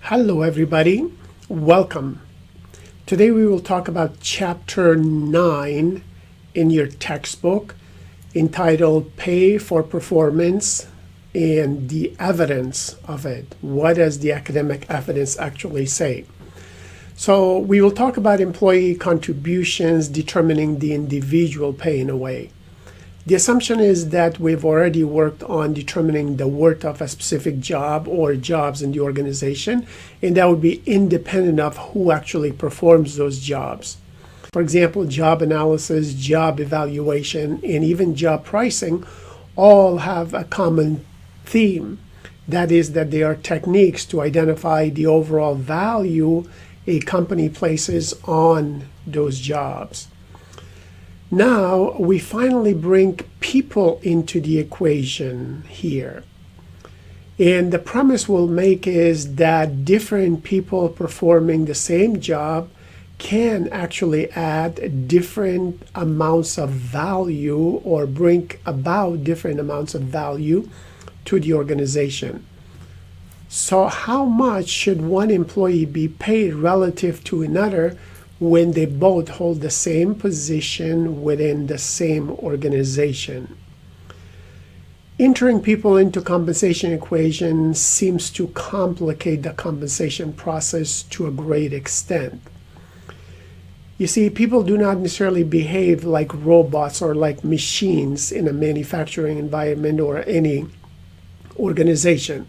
Hello everybody, welcome. Today we will talk about Chapter 9 in your textbook entitled Pay for Performance and the Evidence of It. What does the academic evidence actually say? So we will talk about employee contributions determining the individual pay in a way. The assumption is that we've already worked on determining the worth of a specific job or jobs in the organization, and that would be independent of who actually performs those jobs. For example, job analysis, job evaluation, and even job pricing all have a common theme. That is that they are techniques to identify the overall value a company places on those jobs. Now we finally bring people into the equation here. And the premise we'll make is that different people performing the same job can actually add different amounts of value or bring about different amounts of value to the organization. So how much should one employee be paid relative to another when they both hold the same position within the same organization? Entering people into compensation equation seems to complicate the compensation process to a great extent. You see, people do not necessarily behave like robots or like machines in a manufacturing environment or any organization.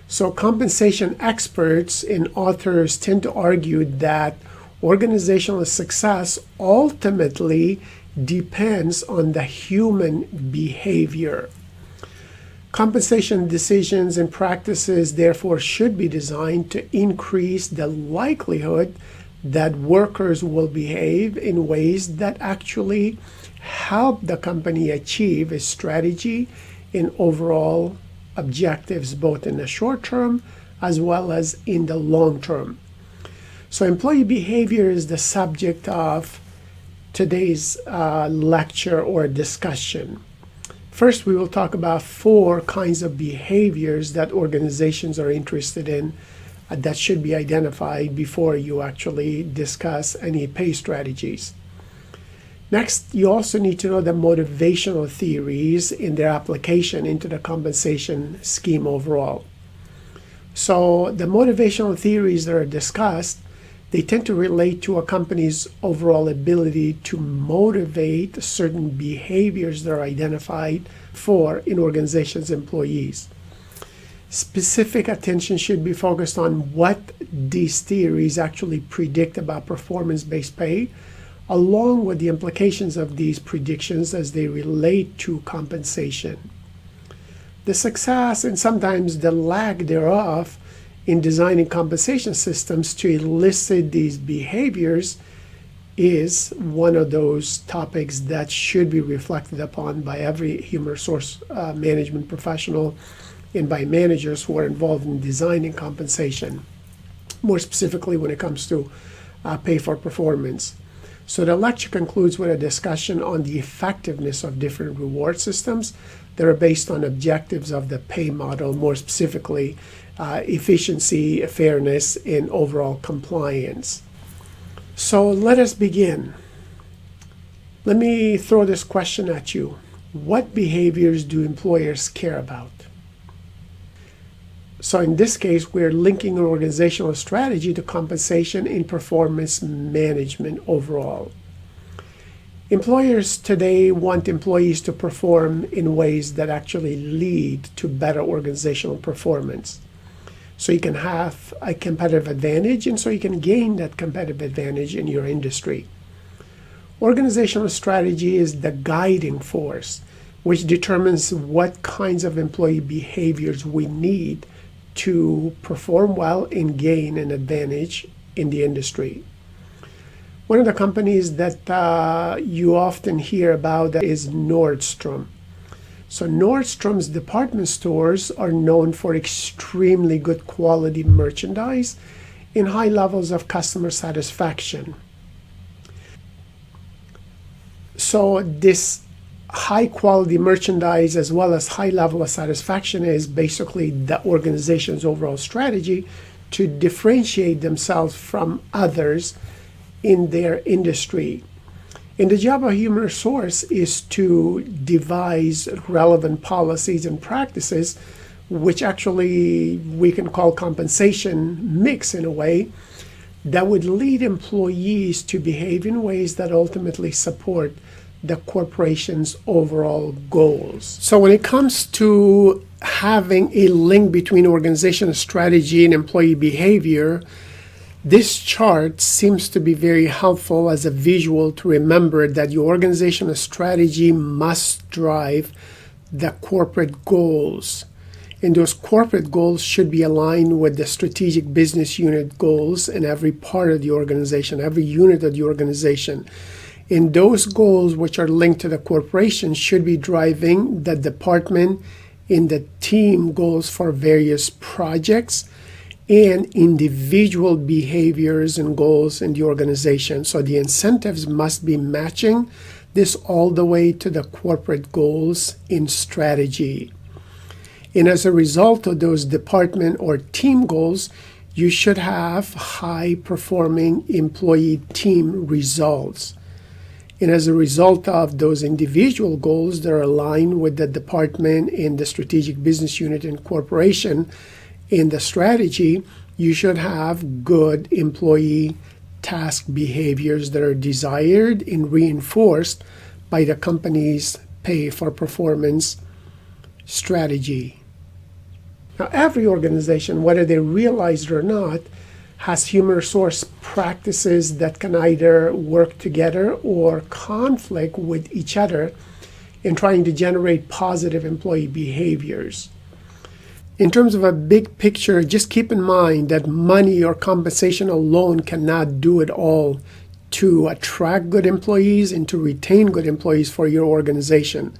So compensation experts and authors tend to argue that organizational success ultimately depends on the human behavior. Compensation decisions and practices therefore should be designed to increase the likelihood that workers will behave in ways that actually help the company achieve its strategy and overall objectives, both in the short term as well as in the long term. So employee behavior is the subject of today's lecture or discussion. First, we will talk about 4 kinds of behaviors that organizations are interested in that should be identified before you actually discuss any pay strategies. Next, you also need to know the motivational theories in their application into the compensation scheme overall. So the motivational theories that are discussed, they tend to relate to a company's overall ability to motivate certain behaviors that are identified for an organization's employees. Specific attention should be focused on what these theories actually predict about performance-based pay, along with the implications of these predictions as they relate to compensation. The success and sometimes the lack thereof in designing compensation systems to elicit these behaviors is one of those topics that should be reflected upon by every human resource management professional and by managers who are involved in designing compensation, more specifically when it comes to pay for performance. So the lecture concludes with a discussion on the effectiveness of different reward systems that are based on objectives of the pay model, more specifically efficiency, fairness, and overall compliance. So let us begin. Let me throw this question at you. What behaviors do employers care about? So in this case, we're linking an organizational strategy to compensation and performance management overall. Employers today want employees to perform in ways that actually lead to better organizational performance. So you can have a competitive advantage, and so you can gain that competitive advantage in your industry. Organizational strategy is the guiding force, which determines what kinds of employee behaviors we need to perform well and gain an advantage in the industry. One of the companies that you often hear about is Nordstrom. So Nordstrom's department stores are known for extremely good quality merchandise and high levels of customer satisfaction. So this high quality merchandise as well as high level of satisfaction is basically the organization's overall strategy to differentiate themselves from others in their industry. And the job of human resource is to devise relevant policies and practices, which actually we can call compensation mix in a way, that would lead employees to behave in ways that ultimately support the corporation's overall goals. So when it comes to having a link between organizational strategy and employee behavior, this chart seems to be very helpful as a visual to remember that your organizational strategy must drive the corporate goals. And those corporate goals should be aligned with the strategic business unit goals in every part of the organization, every unit of the organization. And those goals, which are linked to the corporation, should be driving the department and the team goals for various projects and individual behaviors and goals in the organization. So the incentives must be matching this all the way to the corporate goals in strategy. And as a result of those department or team goals, you should have high-performing employee team results. And as a result of those individual goals that are aligned with the department and the strategic business unit and corporation in the strategy, you should have good employee task behaviors that are desired and reinforced by the company's pay for performance strategy. Now, every organization, whether they realize it or not, has human resource practices that can either work together or conflict with each other in trying to generate positive employee behaviors. In terms of a big picture, just keep in mind that money or compensation alone cannot do it all to attract good employees and to retain good employees for your organization.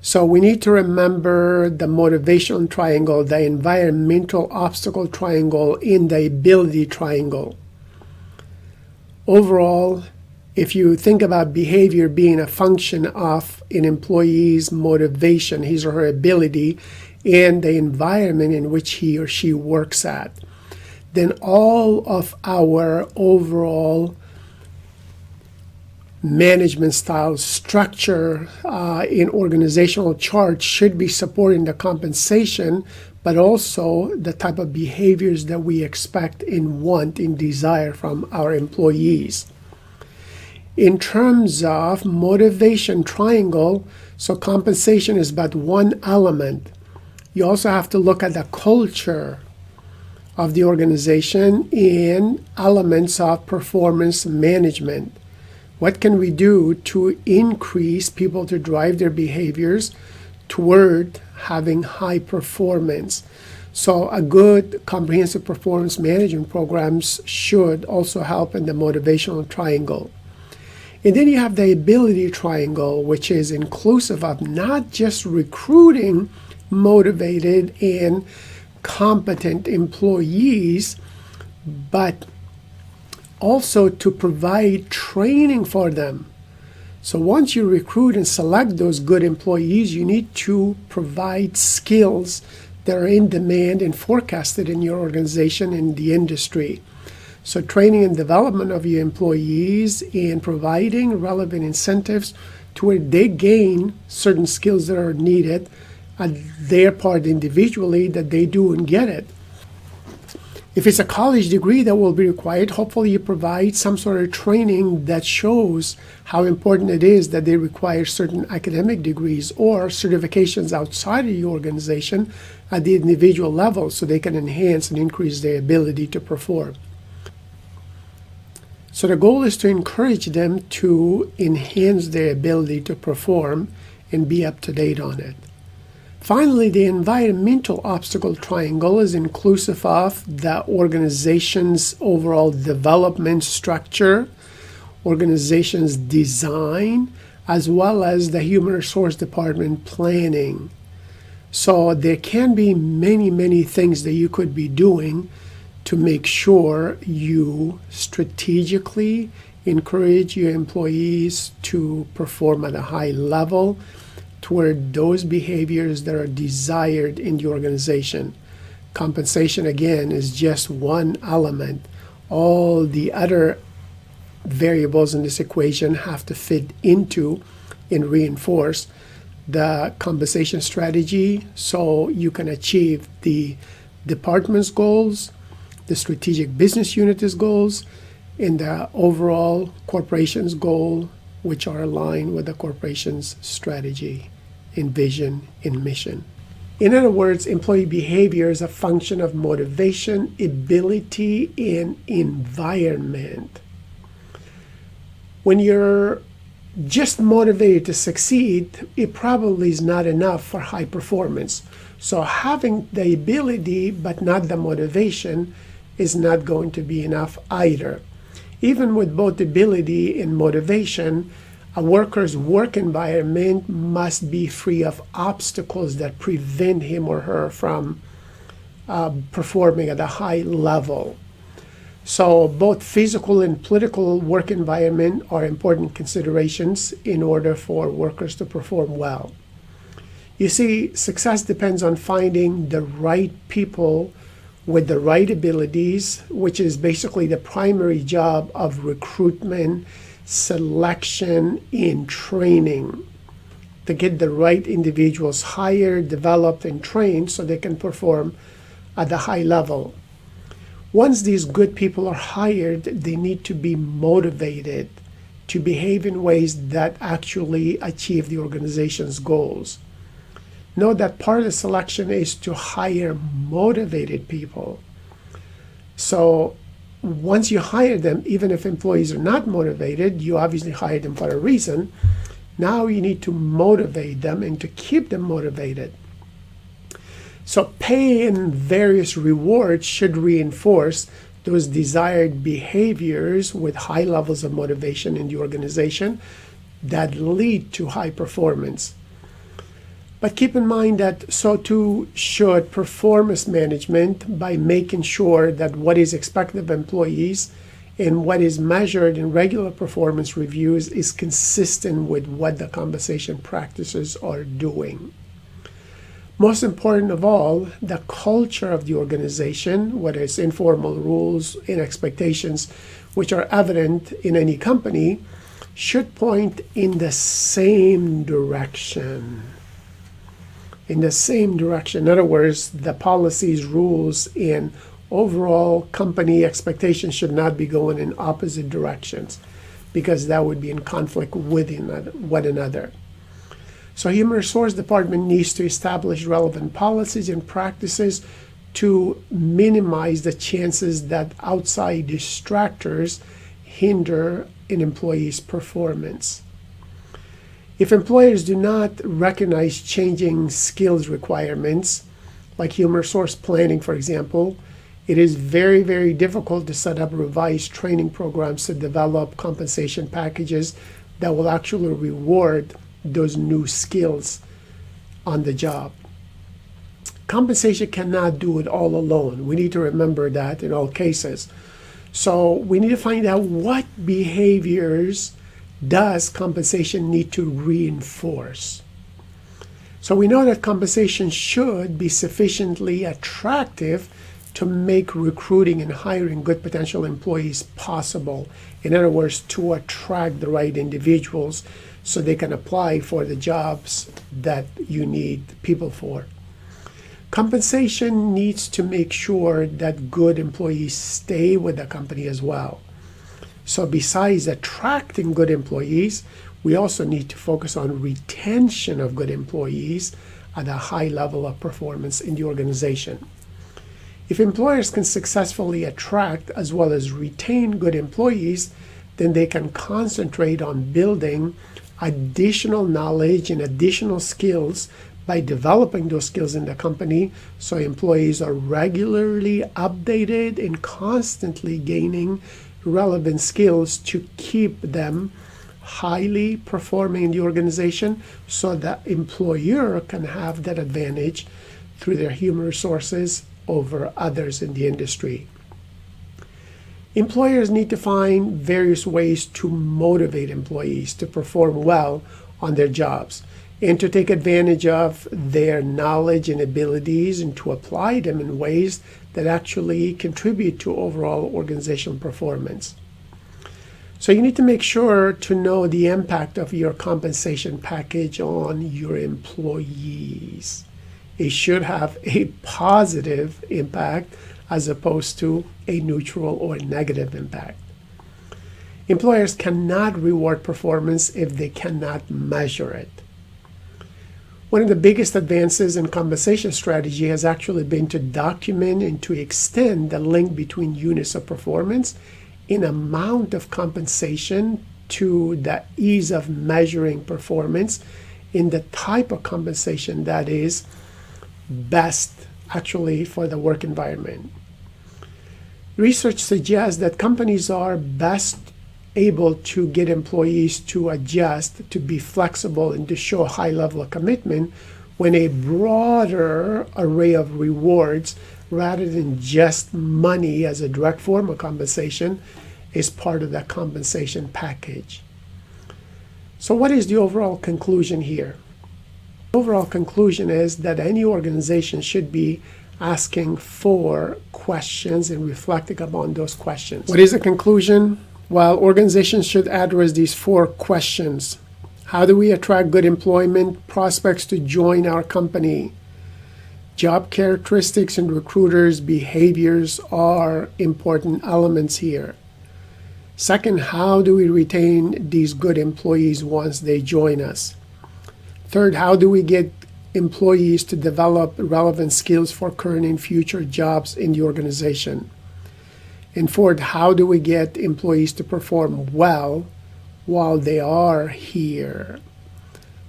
So we need to remember the motivational triangle, the environmental obstacle triangle, and the ability triangle. Overall, if you think about behavior being a function of an employee's motivation, his or her ability, and the environment in which he or she works at, then all of our overall management style structure in organizational charts should be supporting the compensation, but also the type of behaviors that we expect and want and desire from our employees. In terms of motivation triangle, so compensation is but one element. You also have to look at the culture of the organization and elements of performance management. What can we do to increase people to drive their behaviors toward having high performance? So a good comprehensive performance management programs should also help in the motivational triangle. And then you have the ability triangle, which is inclusive of not just recruiting motivated and competent employees, but also to provide training for them. So once you recruit and select those good employees, you need to provide skills that are in demand and forecasted in your organization and the industry. So training and development of your employees and providing relevant incentives to where they gain certain skills that are needed at their part individually, that they do and get it. If it's a college degree that will be required, hopefully you provide some sort of training that shows how important it is that they require certain academic degrees or certifications outside of your organization at the individual level so they can enhance and increase their ability to perform. So the goal is to encourage them to enhance their ability to perform and be up to date on it. Finally, the environmental obstacle triangle is inclusive of the organization's overall development structure, organization's design, as well as the human resource department planning. So there can be many things that you could be doing to make sure you strategically encourage your employees to perform at a high level toward those behaviors that are desired in the organization. Compensation, again, is just one element. All the other variables in this equation have to fit into and reinforce the compensation strategy so you can achieve the department's goals, the strategic business unit's goals, and the overall corporation's goal, which are aligned with the corporation's strategy and vision and mission. In other words, employee behavior is a function of motivation, ability, and environment. When you're just motivated to succeed, it probably is not enough for high performance. So having the ability but not the motivation is not going to be enough either. Even with both ability and motivation, a worker's work environment must be free of obstacles that prevent him or her from performing at a high level. So both physical and political work environment are important considerations in order for workers to perform well. You see, success depends on finding the right people with the right abilities, which is basically the primary job of recruitment, selection, and training, to get the right individuals hired, developed, and trained so they can perform at the high level. Once these good people are hired, they need to be motivated to behave in ways that actually achieve the organization's goals. Note that part of the selection is to hire motivated people. So once you hire them, even if employees are not motivated, you obviously hired them for a reason. Now you need to motivate them and to keep them motivated. So pay and various rewards should reinforce those desired behaviors with high levels of motivation in the organization that lead to high performance. But keep in mind that so too should performance management by making sure that what is expected of employees and what is measured in regular performance reviews is consistent with what the compensation practices are doing. Most important of all, the culture of the organization, whether it's informal rules and expectations, which are evident in any company, should point in the same direction. In the same direction. In other words, the policies, rules, and overall company expectations should not be going in opposite directions, because that would be in conflict with one another. So Human Resource Department needs to establish relevant policies and practices to minimize the chances that outside distractors hinder an employee's performance. If employers do not recognize changing skills requirements, like human resource planning, for example, it is very, very difficult to set up revised training programs to develop compensation packages that will actually reward those new skills on the job. Compensation cannot do it all alone. We need to remember that in all cases. So we need to find out what behaviors does compensation need to reinforce. So we know that compensation should be sufficiently attractive to make recruiting and hiring good potential employees possible. In other words, to attract the right individuals so they can apply for the jobs that you need people for. Compensation needs to make sure that good employees stay with the company as well. So besides attracting good employees, we also need to focus on retention of good employees at a high level of performance in the organization. If employers can successfully attract as well as retain good employees, then they can concentrate on building additional knowledge and additional skills by developing those skills in the company, so employees are regularly updated and constantly gaining relevant skills to keep them highly performing in the organization, so that employer can have that advantage through their human resources over others in the industry. Employers need to find various ways to motivate employees to perform well on their jobs. and to take advantage of their knowledge and abilities and to apply them in ways that actually contribute to overall organizational performance. So you need to make sure to know the impact of your compensation package on your employees. It should have a positive impact as opposed to a neutral or negative impact. Employers cannot reward performance if they cannot measure it. One of the biggest advances in compensation strategy has actually been to document and to extend the link between units of performance in amount of compensation to the ease of measuring performance in the type of compensation that is best actually for the work environment. Research suggests that companies are best able to get employees to adjust, to be flexible, and to show a high level of commitment when a broader array of rewards, rather than just money as a direct form of compensation, is part of the compensation package. So what is the overall conclusion here? The overall conclusion is that any organization should be asking for questions and reflecting upon those questions. What is the conclusion? Well, organizations should address these 4 questions. How do we attract good employment prospects to join our company? Job characteristics and recruiters' behaviors are important elements here. Second, how do we retain these good employees once they join us? Third, how do we get employees to develop relevant skills for current and future jobs in the organization? And fourth, how do we get employees to perform well while they are here?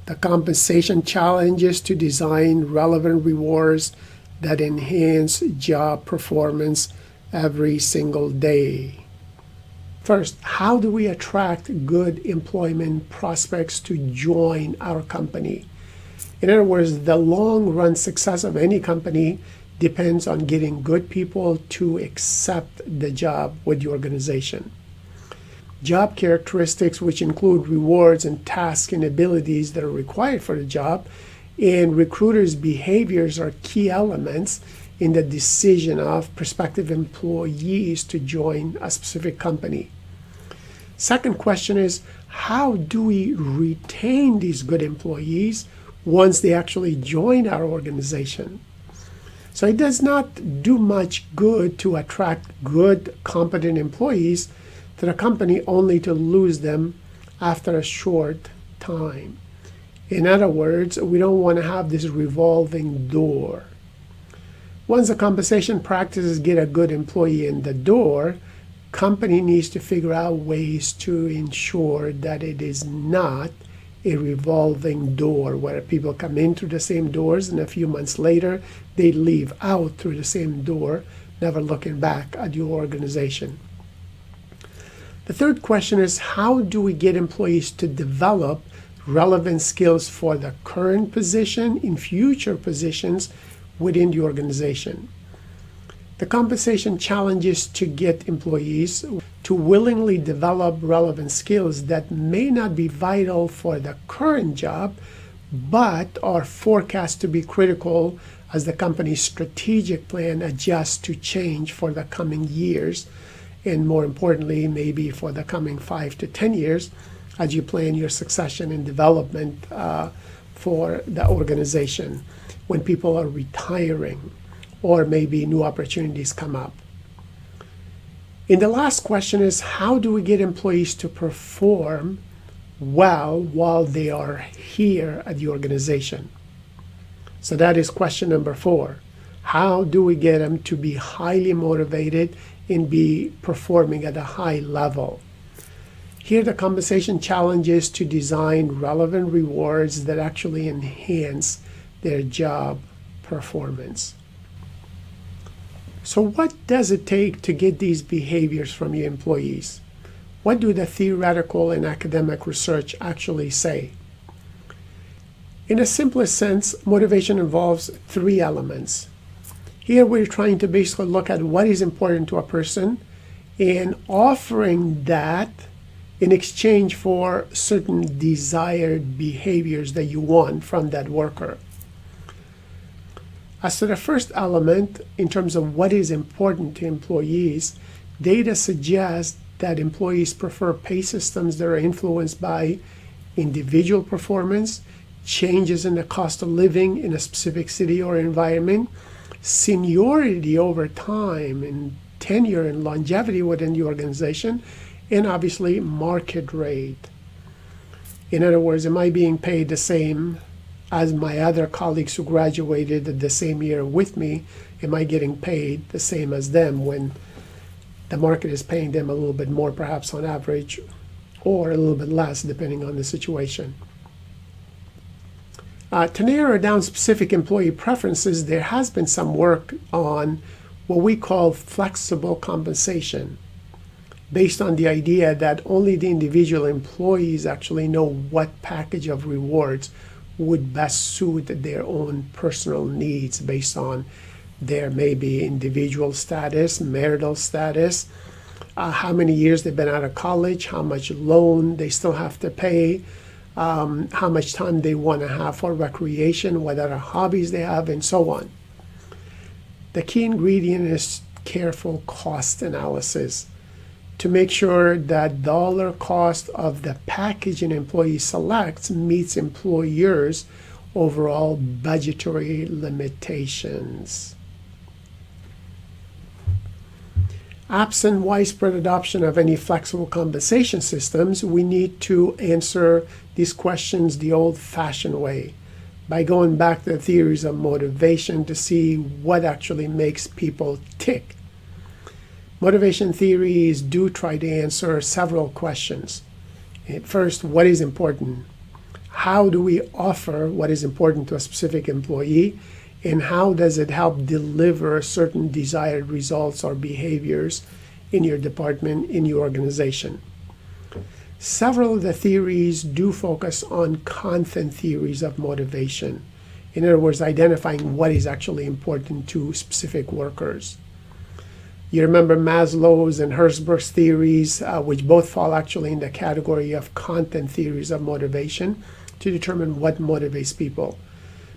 The compensation challenge is to design relevant rewards that enhance job performance every single day. First, how do we attract good employment prospects to join our company? In other words, the long-run success of any company depends on getting good people to accept the job with the organization. Job characteristics, which include rewards and tasks and abilities that are required for the job, and recruiters' behaviors are key elements in the decision of prospective employees to join a specific company. Second question is, how do we retain these good employees once they actually join our organization? So it does not do much good to attract good, competent employees to the company only to lose them after a short time. In other words, we don't want to have this revolving door. Once the compensation practices get a good employee in the door, company needs to figure out ways to ensure that it is not a revolving door where people come in through the same doors and a few months later they leave out through the same door, never looking back at your organization. The third question is, how do we get employees to develop relevant skills for the current position in future positions within the organization? The compensation challenge is to get employees to willingly develop relevant skills that may not be vital for the current job, but are forecast to be critical as the company's strategic plan adjusts to change for the coming years, and more importantly, maybe for the coming 5 to 10 years as you plan your succession and development for the organization when people are retiring, or maybe new opportunities come up. And the last question is, how do we get employees to perform well while they are here at the organization? So that is question number 4. How do we get them to be highly motivated and be performing at a high level? Here the compensation challenge is to design relevant rewards that actually enhance their job performance. So what does it take to get these behaviors from your employees? What do the theoretical and academic research actually say? In the simplest sense, motivation involves 3 elements. Here we're trying to basically look at what is important to a person and offering that in exchange for certain desired behaviors that you want from that worker. As to the first element, in terms of what is important to employees, data suggests that employees prefer pay systems that are influenced by individual performance, changes in the cost of living in a specific city or environment, seniority over time, and tenure and longevity within the organization, and obviously market rate. In other words, am I being paid the same as my other colleagues who graduated the same year with me? Am I getting paid the same as them when the market is paying them a little bit more, perhaps on average, or a little bit less depending on the situation? To narrow down specific employee preferences, there has been some work on what we call flexible compensation, based on the idea that only the individual employees actually know what package of rewards would best suit their own personal needs based on their maybe individual status, marital status, how many years they've been out of college, how much loan they still have to pay, how much time they want to have for recreation, what other hobbies they have, and so on. The key ingredient is careful cost analysis to make sure that dollar cost of the package an employee selects meets employers' overall budgetary limitations. Absent widespread adoption of any flexible compensation systems, we need to answer these questions the old-fashioned way, by going back to the theories of motivation to see what actually makes people tick. Motivation theories do try to answer several questions. First, what is important? How do we offer what is important to a specific employee? And how does it help deliver certain desired results or behaviors in your department, in your organization? Several of the theories do focus on content theories of motivation. In other words, identifying what is actually important to specific workers. You remember Maslow's and Herzberg's theories, which both fall actually in the category of content theories of motivation, to determine what motivates people.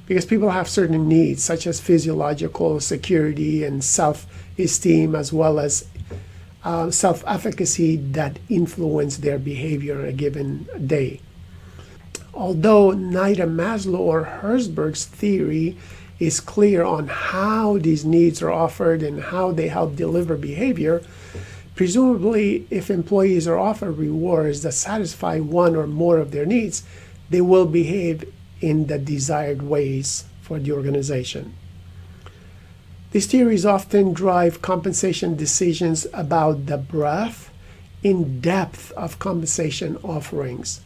Because people have certain needs, such as physiological security and self-esteem, as well as self-efficacy, that influence their behavior on a given day. Although neither Maslow or Herzberg's theory is clear on how these needs are offered and how they help deliver behavior, presumably if employees are offered rewards that satisfy one or more of their needs, they will behave in the desired ways for the organization. These theories often drive compensation decisions about the breadth and depth of compensation offerings.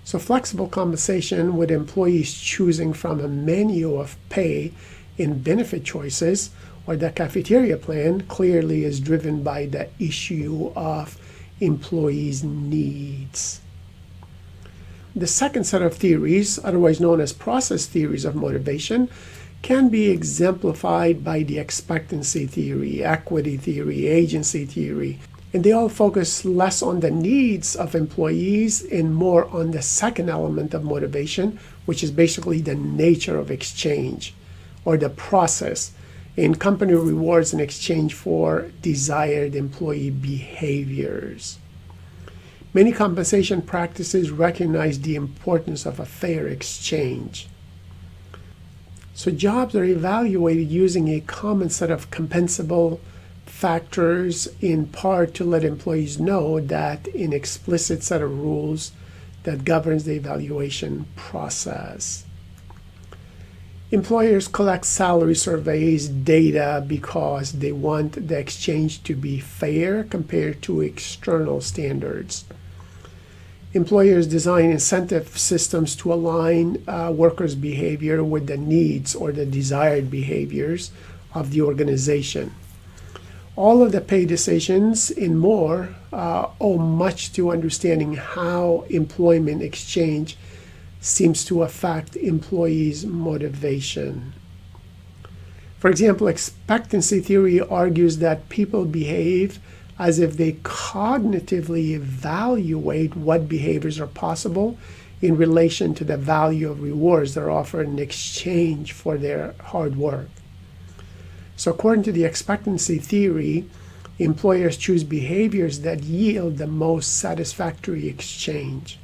So flexible compensation, with employees choosing from a menu of pay and benefit choices, or the cafeteria plan, clearly is driven by the issue of employees' needs. The second set of theories, otherwise known as process theories of motivation, can be exemplified by the expectancy theory, equity theory, agency theory, and they all focus less on the needs of employees and more on the second element of motivation, which is basically the nature of exchange or the process in company rewards in exchange for desired employee behaviors. Many compensation practices recognize the importance of a fair exchange. So jobs are evaluated using a common set of compensable factors, in part to let employees know that an explicit set of rules that governs the evaluation process. Employers collect salary surveys data because they want the exchange to be fair compared to external standards. Employers design incentive systems to align workers' behavior with the needs or the desired behaviors of the organization. All of the pay decisions and more owe much to understanding how employment exchange seems to affect employees' motivation. For example, expectancy theory argues that people behave as if they cognitively evaluate what behaviors are possible in relation to the value of rewards that are offered in exchange for their hard work. So according to the expectancy theory, employers choose behaviors that yield the most satisfactory exchange.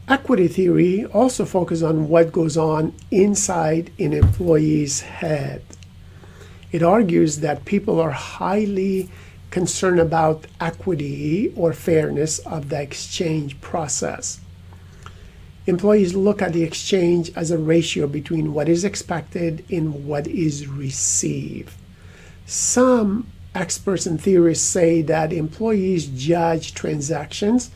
Equity theory also focuses on what goes on inside an employee's head. It argues that people are highly concerned about equity or fairness of the exchange process. Employees look at the exchange as a ratio between what is expected and what is received. Some experts and theorists say that employees judge transactions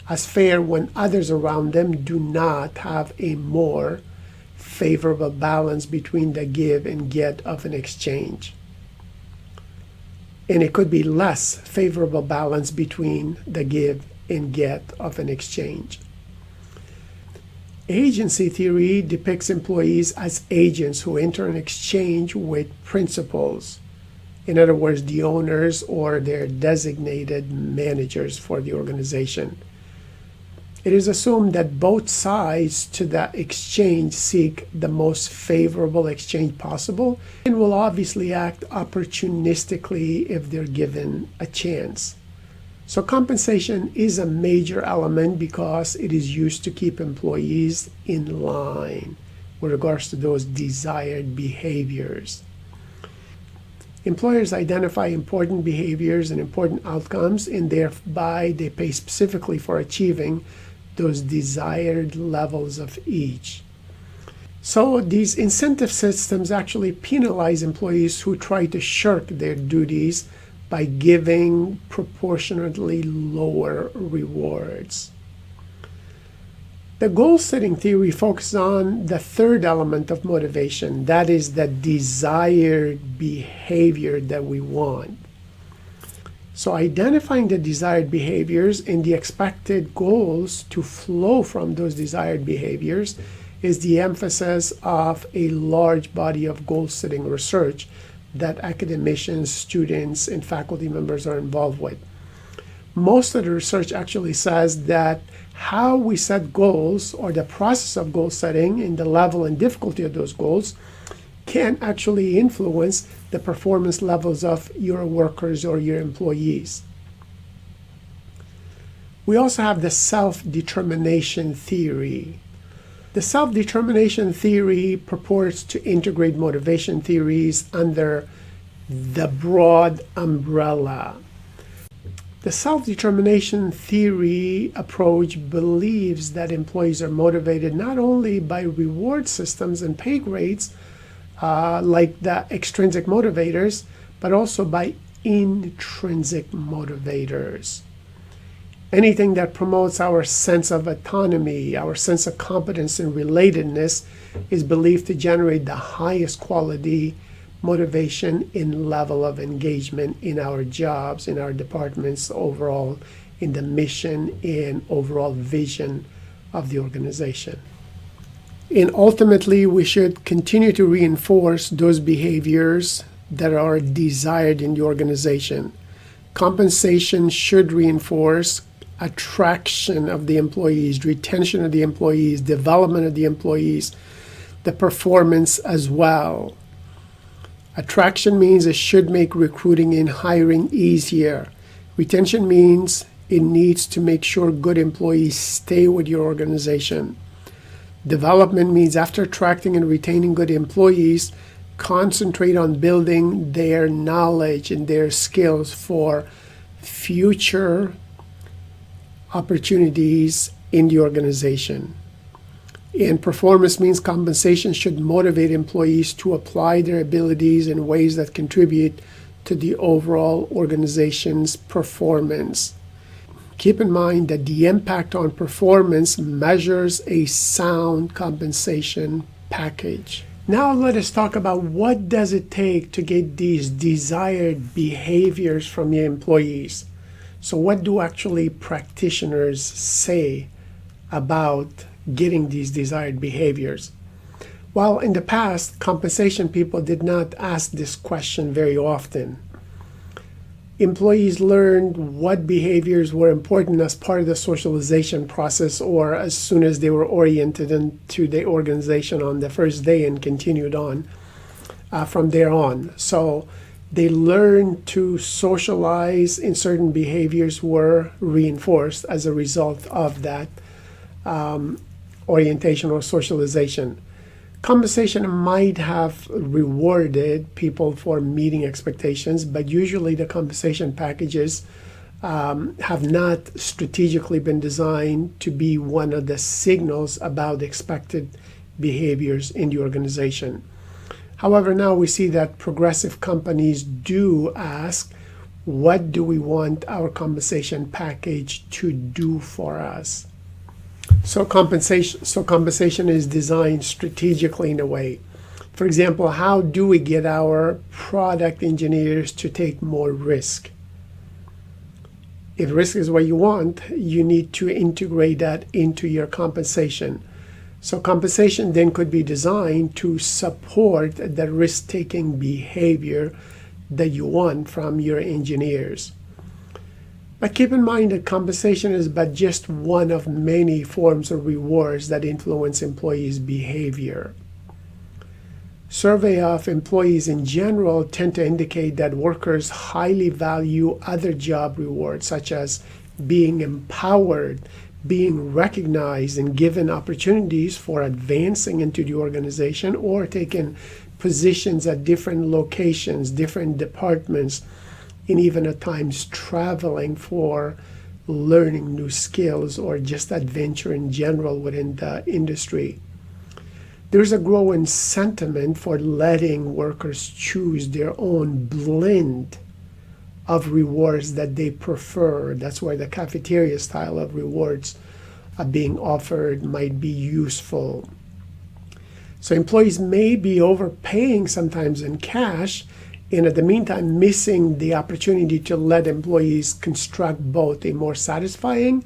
as fair when others around them do not have a more favorable balance between the give and get of an exchange. And it could be less favorable balance between the give and get of an exchange. Agency theory depicts employees as agents who enter an exchange with principals. In other words, the owners or their designated managers for the organization. It is assumed that both sides to the exchange seek the most favorable exchange possible and will obviously act opportunistically if they're given a chance. So compensation is a major element because it is used to keep employees in line with regards to those desired behaviors. Employers identify important behaviors and important outcomes, and thereby they pay specifically for achieving those desired levels of each. So these incentive systems actually penalize employees who try to shirk their duties by giving proportionately lower rewards. The goal-setting theory focuses on the third element of motivation, that is the desired behavior that we want. So identifying the desired behaviors and the expected goals to flow from those desired behaviors is the emphasis of a large body of goal-setting research that academicians, students, and faculty members are involved with. Most of the research actually says that how we set goals, or the process of goal setting and the level and difficulty of those goals, can actually influence the performance levels of your workers or your employees. We also have the self-determination theory. The self-determination theory purports to integrate motivation theories under the broad umbrella. The self-determination theory approach believes that employees are motivated not only by reward systems and pay grades, like the extrinsic motivators, but also by intrinsic motivators. Anything that promotes our sense of autonomy, our sense of competence and relatedness is believed to generate the highest quality motivation and level of engagement in our jobs, in our departments overall, in the mission and overall vision of the organization. And ultimately, we should continue to reinforce those behaviors that are desired in the organization. Compensation should reinforce attraction of the employees, retention of the employees, development of the employees, the performance as well. Attraction means it should make recruiting and hiring easier. Retention means it needs to make sure good employees stay with your organization. Development means after attracting and retaining good employees, concentrate on building their knowledge and their skills for future opportunities in the organization. And performance means compensation should motivate employees to apply their abilities in ways that contribute to the overall organization's performance. Keep in mind that the impact on performance measures a sound compensation package. Now let us talk about what does it take to get these desired behaviors from your employees. So what do actually practitioners say about getting these desired behaviors? Well, in the past, compensation people did not ask this question very often. Employees learned what behaviors were important as part of the socialization process or as soon as they were oriented into the organization on the first day and continued on from there on. So they learned to socialize, and certain behaviors were reinforced as a result of that orientation or socialization. Compensation might have rewarded people for meeting expectations, but usually the compensation packages have not strategically been designed to be one of the signals about expected behaviors in the organization. However, now we see that progressive companies do ask, what do we want our compensation package to do for us? So compensation is designed strategically in a way. For example, how do we get our product engineers to take more risk? If risk is what you want, you need to integrate that into your compensation. So compensation then could be designed to support the risk-taking behavior that you want from your engineers. But keep in mind that compensation is but just one of many forms of rewards that influence employees' behavior. Survey of employees in general tend to indicate that workers highly value other job rewards, such as being empowered, being recognized, and given opportunities for advancing into the organization or taking positions at different locations, different departments, and even at times traveling for learning new skills or just adventure in general within the industry. There's a growing sentiment for letting workers choose their own blend of rewards that they prefer. That's why the cafeteria style of rewards being offered might be useful. So employees may be overpaying sometimes in cash, and at the meantime missing the opportunity to let employees construct both a more satisfying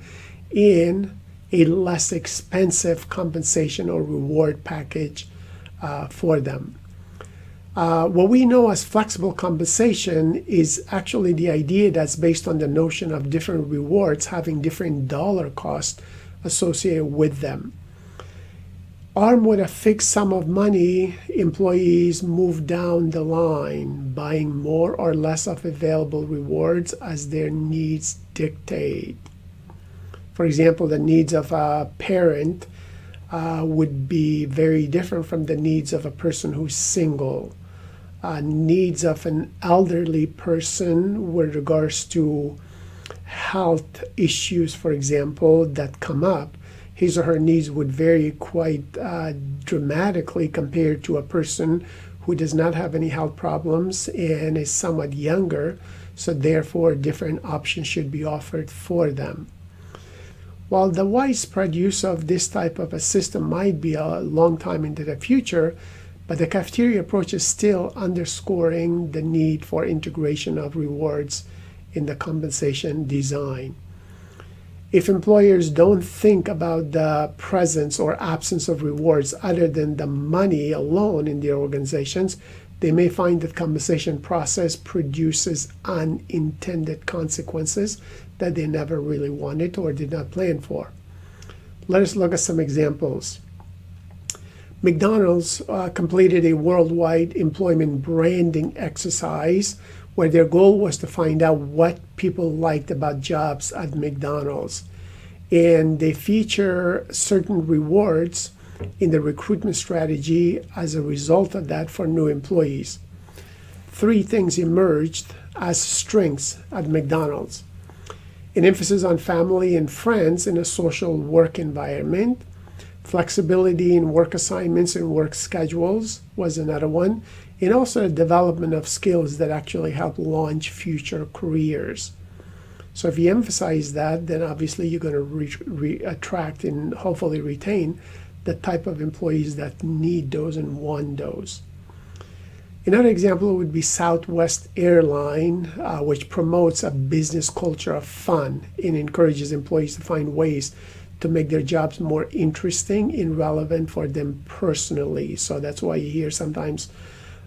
and a less expensive compensation or reward package for them. What we know as flexible compensation is actually the idea that's based on the notion of different rewards having different dollar costs associated with them. Armed with a fixed sum of money, employees move down the line, buying more or less of available rewards as their needs dictate. For example, the needs of a parent would be very different from the needs of a person who's single. Needs of an elderly person with regards to health issues, for example, that come up, his or her needs would vary quite dramatically compared to a person who does not have any health problems and is somewhat younger, so therefore different options should be offered for them. While the widespread use of this type of a system might be a long time into the future, but the cafeteria approach is still underscoring the need for integration of rewards in the compensation design. If employers don't think about the presence or absence of rewards other than the money alone in their organizations, they may find that compensation process produces unintended consequences that they never really wanted or did not plan for. Let us look at some examples. McDonald's completed a worldwide employment branding exercise where their goal was to find out what people liked about jobs at McDonald's. And they feature certain rewards in the recruitment strategy as a result of that for new employees. 3 things emerged as strengths at McDonald's: an emphasis on family and friends in a social work environment, flexibility in work assignments and work schedules was another one, and also the development of skills that actually help launch future careers. So if you emphasize that, then obviously you're going to attract and hopefully retain the type of employees that need those and want those. Another example would be Southwest Airline, which promotes a business culture of fun and encourages employees to find ways to make their jobs more interesting and relevant for them personally. So that's why you hear sometimes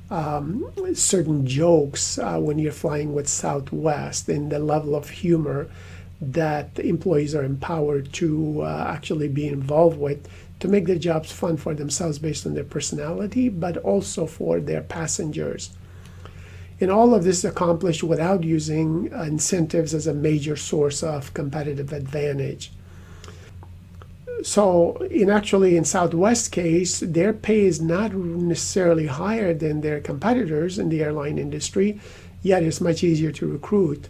certain jokes when you're flying with Southwest, and the level of humor that employees are empowered to actually be involved with to make their jobs fun for themselves based on their personality, but also for their passengers. And all of this is accomplished without using incentives as a major source of competitive advantage. So in Southwest case, their pay is not necessarily higher than their competitors in the airline industry, yet it's much easier to recruit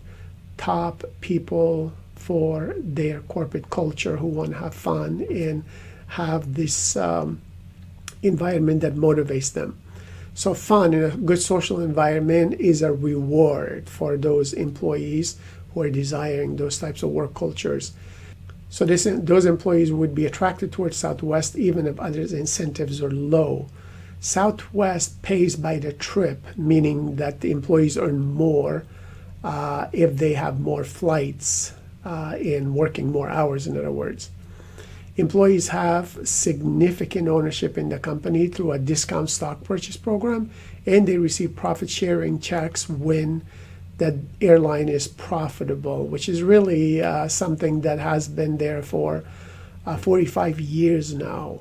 top people for their corporate culture who want to have fun and have this environment that motivates them. So fun in a good social environment is a reward for those employees who are desiring those types of work cultures. So those employees would be attracted towards Southwest even if others' incentives are low. Southwest pays by the trip, meaning that the employees earn more if they have more flights and working more hours, in other words. Employees have significant ownership in the company through a discount stock purchase program, and they receive profit sharing checks when the airline is profitable, which is really something that has been there for 45 years now.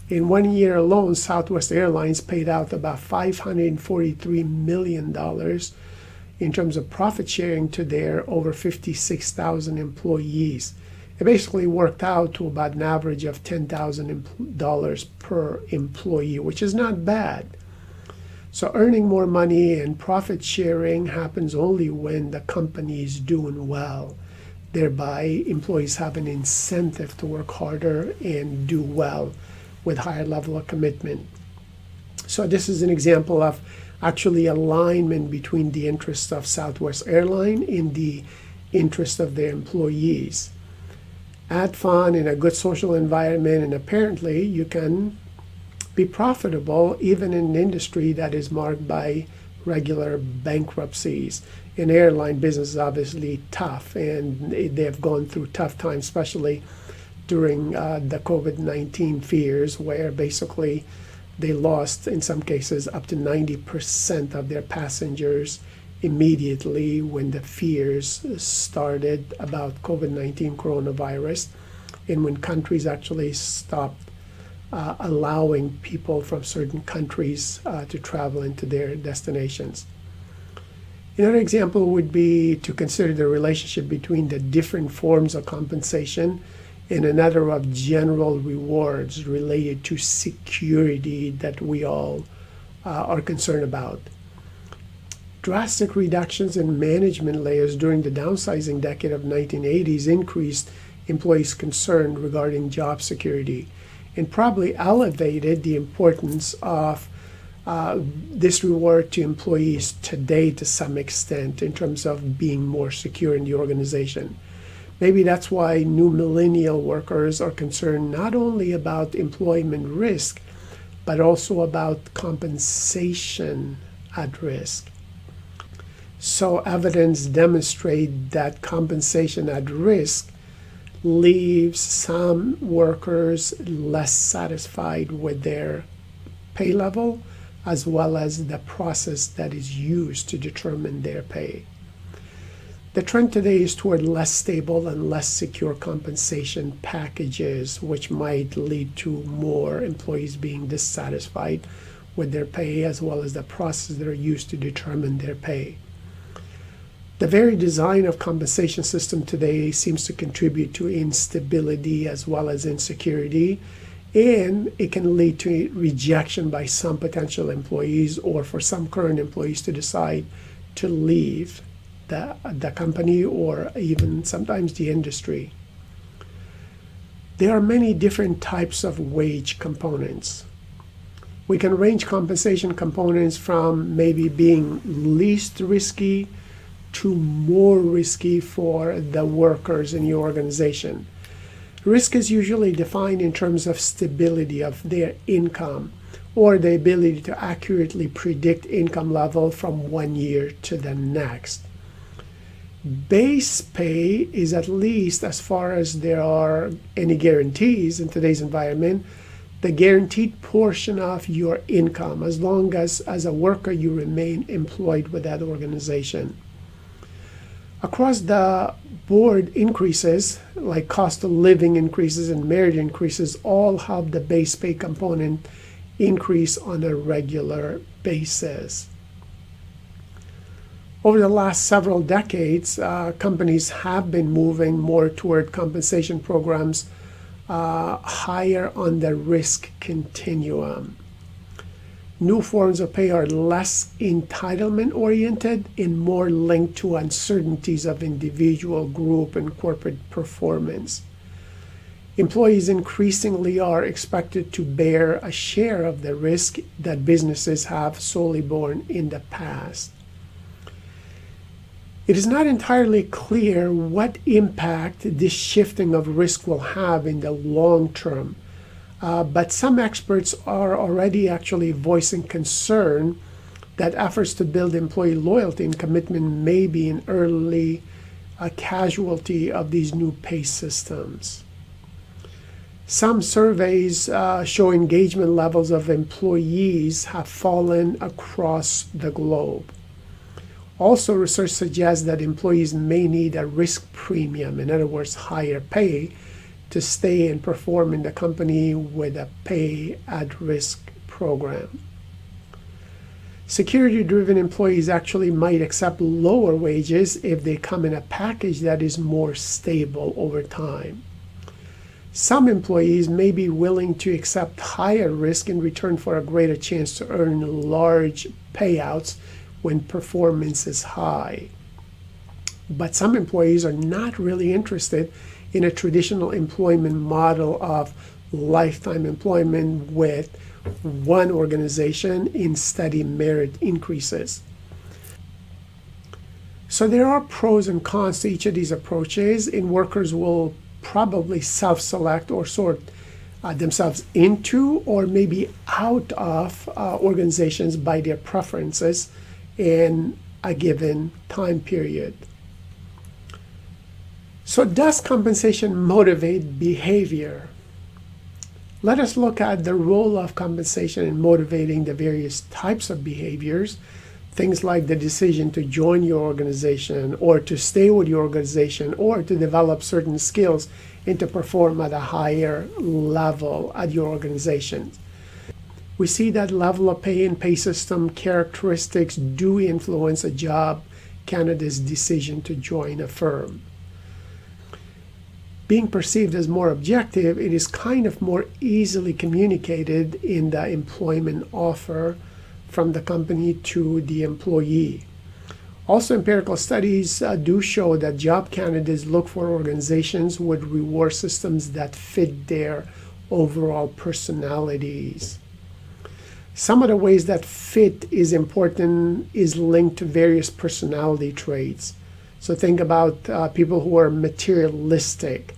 In 1 year alone, Southwest Airlines paid out about $543 million in terms of profit sharing to their over 56,000 employees. It basically worked out to about an average of $10,000 per employee, which is not bad. So earning more money and profit sharing happens only when the company is doing well. Thereby, employees have an incentive to work harder and do well with higher level of commitment. So this is an example of actually alignment between the interests of Southwest Airlines and the interests of their employees. Add fun in a good social environment, and apparently you can be profitable even in an industry that is marked by regular bankruptcies. And airline business is obviously tough, and they have gone through tough times, especially during the COVID-19 fears, where basically they lost, in some cases, up to 90% of their passengers immediately when the fears started about COVID-19 coronavirus, and when countries actually stopped allowing people from certain countries to travel into their destinations. Another example would be to consider the relationship between the different forms of compensation and another of general rewards related to security that we all are concerned about. Drastic reductions in management layers during the downsizing decade of 1980s increased employees' concern regarding job security and probably elevated the importance of this reward to employees today to some extent in terms of being more secure in the organization. Maybe that's why new millennial workers are concerned not only about employment risk, but also about compensation at risk. So evidence demonstrates that compensation at risk leaves some workers less satisfied with their pay level, as well as the process that is used to determine their pay. The trend today is toward less stable and less secure compensation packages, which might lead to more employees being dissatisfied with their pay, as well as the process that are used to determine their pay. The very design of compensation system today seems to contribute to instability as well as insecurity, and it can lead to rejection by some potential employees, or for some current employees to decide to leave the company or even sometimes the industry. There are many different types of wage components. We can range compensation components from maybe being least risky to more risky for the workers in your organization. Risk is usually defined in terms of stability of their income or the ability to accurately predict income level from 1 year to the next. Base pay is, at least as far as there are any guarantees in today's environment, the guaranteed portion of your income as long as a worker you remain employed with that organization. Across the board increases, like cost of living increases and merit increases, all have the base pay component increase on a regular basis. Over the last several decades, companies have been moving more toward compensation programs higher on the risk continuum. New forms of pay are less entitlement-oriented and more linked to uncertainties of individual, group, and corporate performance. Employees increasingly are expected to bear a share of the risk that businesses have solely borne in the past. It is not entirely clear what impact this shifting of risk will have in the long term, but some experts are already actually voicing concern that efforts to build employee loyalty and commitment may be an early casualty of these new pay systems. Some surveys show engagement levels of employees have fallen across the globe. Also, research suggests that employees may need a risk premium, in other words, higher pay, to stay and perform in the company with a pay at risk program. Security-driven employees actually might accept lower wages if they come in a package that is more stable over time. Some employees may be willing to accept higher risk in return for a greater chance to earn large payouts when performance is high. But some employees are not really interested in a traditional employment model of lifetime employment with one organization in steady merit increases. So there are pros and cons to each of these approaches, and workers will probably self-select or sort themselves into or maybe out of organizations by their preferences in a given time period. So does compensation motivate behavior? Let us look at the role of compensation in motivating the various types of behaviors, things like the decision to join your organization or to stay with your organization or to develop certain skills and to perform at a higher level at your organization. We see that level of pay and pay system characteristics do influence a job candidate's decision to join a firm. Being perceived as more objective, it is kind of more easily communicated in the employment offer from the company to the employee. Also, empirical studies do show that job candidates look for organizations with reward systems that fit their overall personalities. Some of the ways that fit is important is linked to various personality traits. So think about people who are materialistic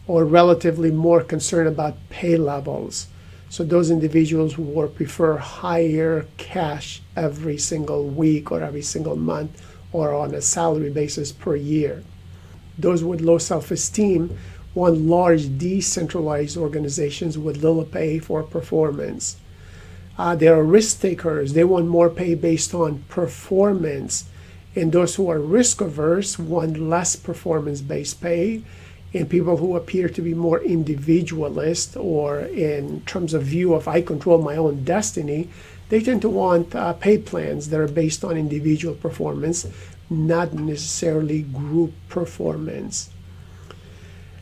or relatively more concerned about pay levels. So those individuals who will prefer higher cash every single week or every single month or on a salary basis per year. Those with low self-esteem want large decentralized organizations with little pay for performance. There are risk takers. They want more pay based on performance. And those who are risk averse want less performance-based pay. And people who appear to be more individualist or in terms of view of I control my own destiny, they tend to want pay plans that are based on individual performance, not necessarily group performance.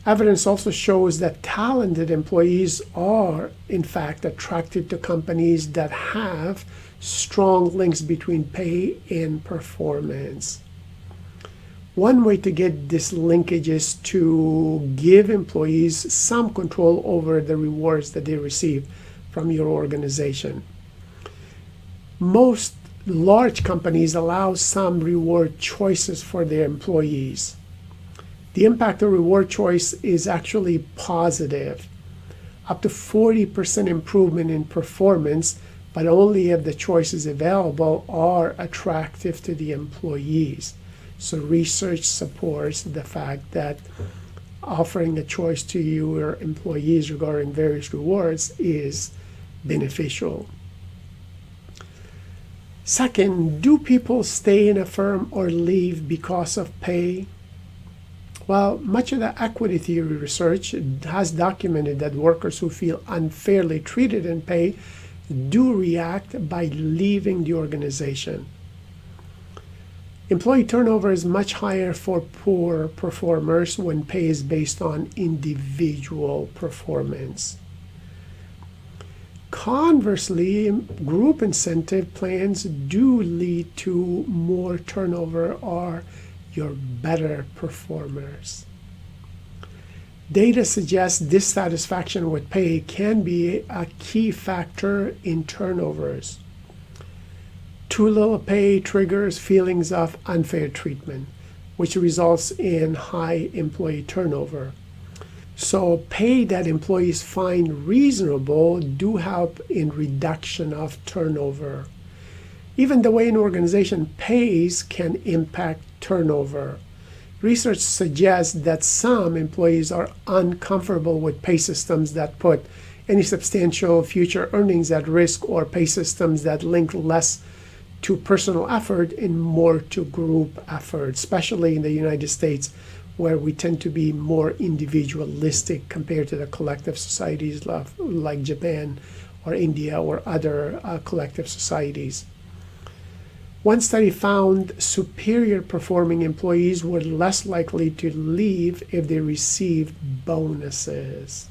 Evidence also shows that talented employees are, in fact, attracted to companies that have strong links between pay and performance. One way to get this linkage is to give employees some control over the rewards that they receive from your organization. Most large companies allow some reward choices for their employees. The impact of reward choice is actually positive, up to 40% improvement in performance, but only if the choices available are attractive to the employees. So research supports the fact that offering a choice to your employees regarding various rewards is beneficial. Second, do people stay in a firm or leave because of pay? Well, much of the equity theory research has documented that workers who feel unfairly treated in pay do react by leaving the organization. Employee turnover is much higher for poor performers when pay is based on individual performance. Conversely, group incentive plans do lead to more turnover or your better performers. Data suggests dissatisfaction with pay can be a key factor in turnovers. Too little pay triggers feelings of unfair treatment, which results in high employee turnover. So pay that employees find reasonable do help in reduction of turnover. Even the way an organization pays can impact turnover. Research suggests that some employees are uncomfortable with pay systems that put any substantial future earnings at risk, or pay systems that link less to personal effort and more to group effort, especially in the United States, where we tend to be more individualistic compared to the collective societies like Japan or India or other collective societies. One study found superior performing employees were less likely to leave if they received bonuses.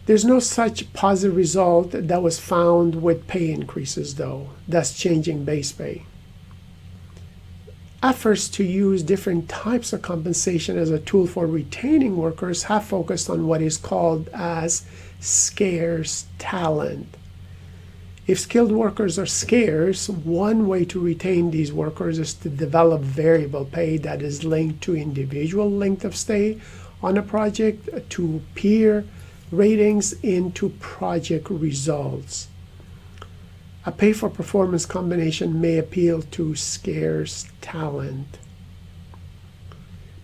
There's no such positive result that was found with pay increases, though, thus changing base pay. Efforts to use different types of compensation as a tool for retaining workers have focused on what is called as scarce talent. If skilled workers are scarce, one way to retain these workers is to develop variable pay that is linked to individual length of stay on a project, to peer ratings, and to project results. A pay-for-performance combination may appeal to scarce talent.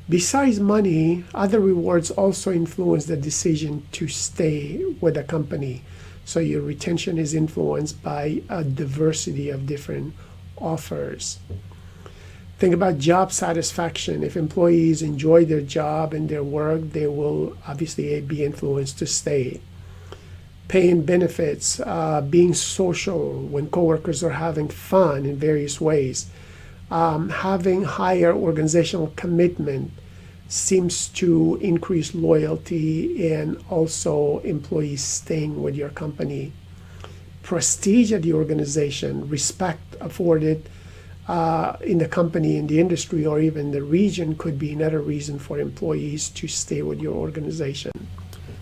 Besides money, other rewards also influence the decision to stay with a company. So your retention is influenced by a diversity of different offers. Think about job satisfaction. If employees enjoy their job and their work, they will obviously be influenced to stay. Pay and benefits, being social when coworkers are having fun in various ways. Having higher organizational commitment seems to increase loyalty and also employees staying with your company. Prestige at the organization, respect afforded in the company, in the industry, or even the region could be another reason for employees to stay with your organization.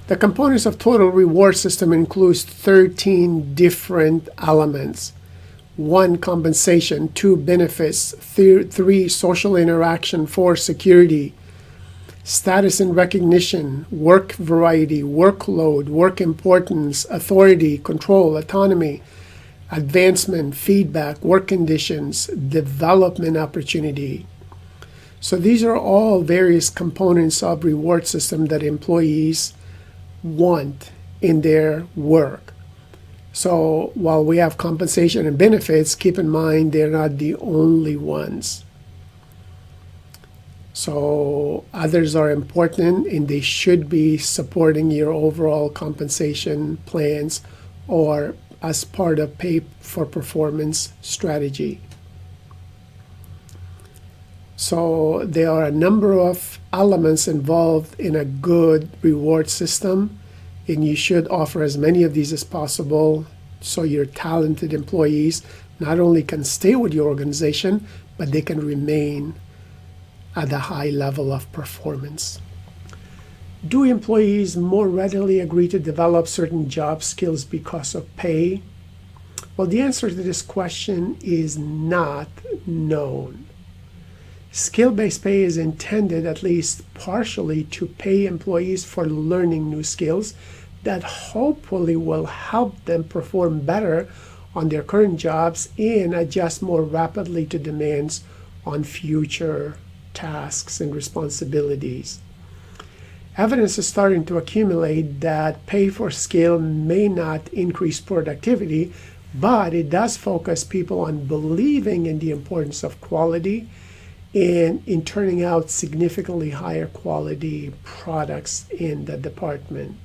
The components of total reward system includes 13 different elements. 1, compensation. 2, benefits. 3, social interaction. 4, security. Status and recognition. Work variety. Workload. Work importance. Authority. Control. Autonomy. Advancement. Feedback. Work conditions. Development opportunity. So these are all various components of reward system that employees want in their work. So while we have compensation and benefits, keep in mind they're not the only ones. So others are important and they should be supporting your overall compensation plans or as part of pay for performance strategy. So there are a number of elements involved in a good reward system, and you should offer as many of these as possible so your talented employees not only can stay with your organization, but they can remain at a high level of performance. Do employees more readily agree to develop certain job skills because of pay? Well, the answer to this question is not known. Skill-based pay is intended, at least partially, to pay employees for learning new skills that hopefully will help them perform better on their current jobs and adjust more rapidly to demands on future tasks and responsibilities. Evidence is starting to accumulate that pay for skill may not increase productivity, but it does focus people on believing in the importance of quality and in turning out significantly higher quality products in the department.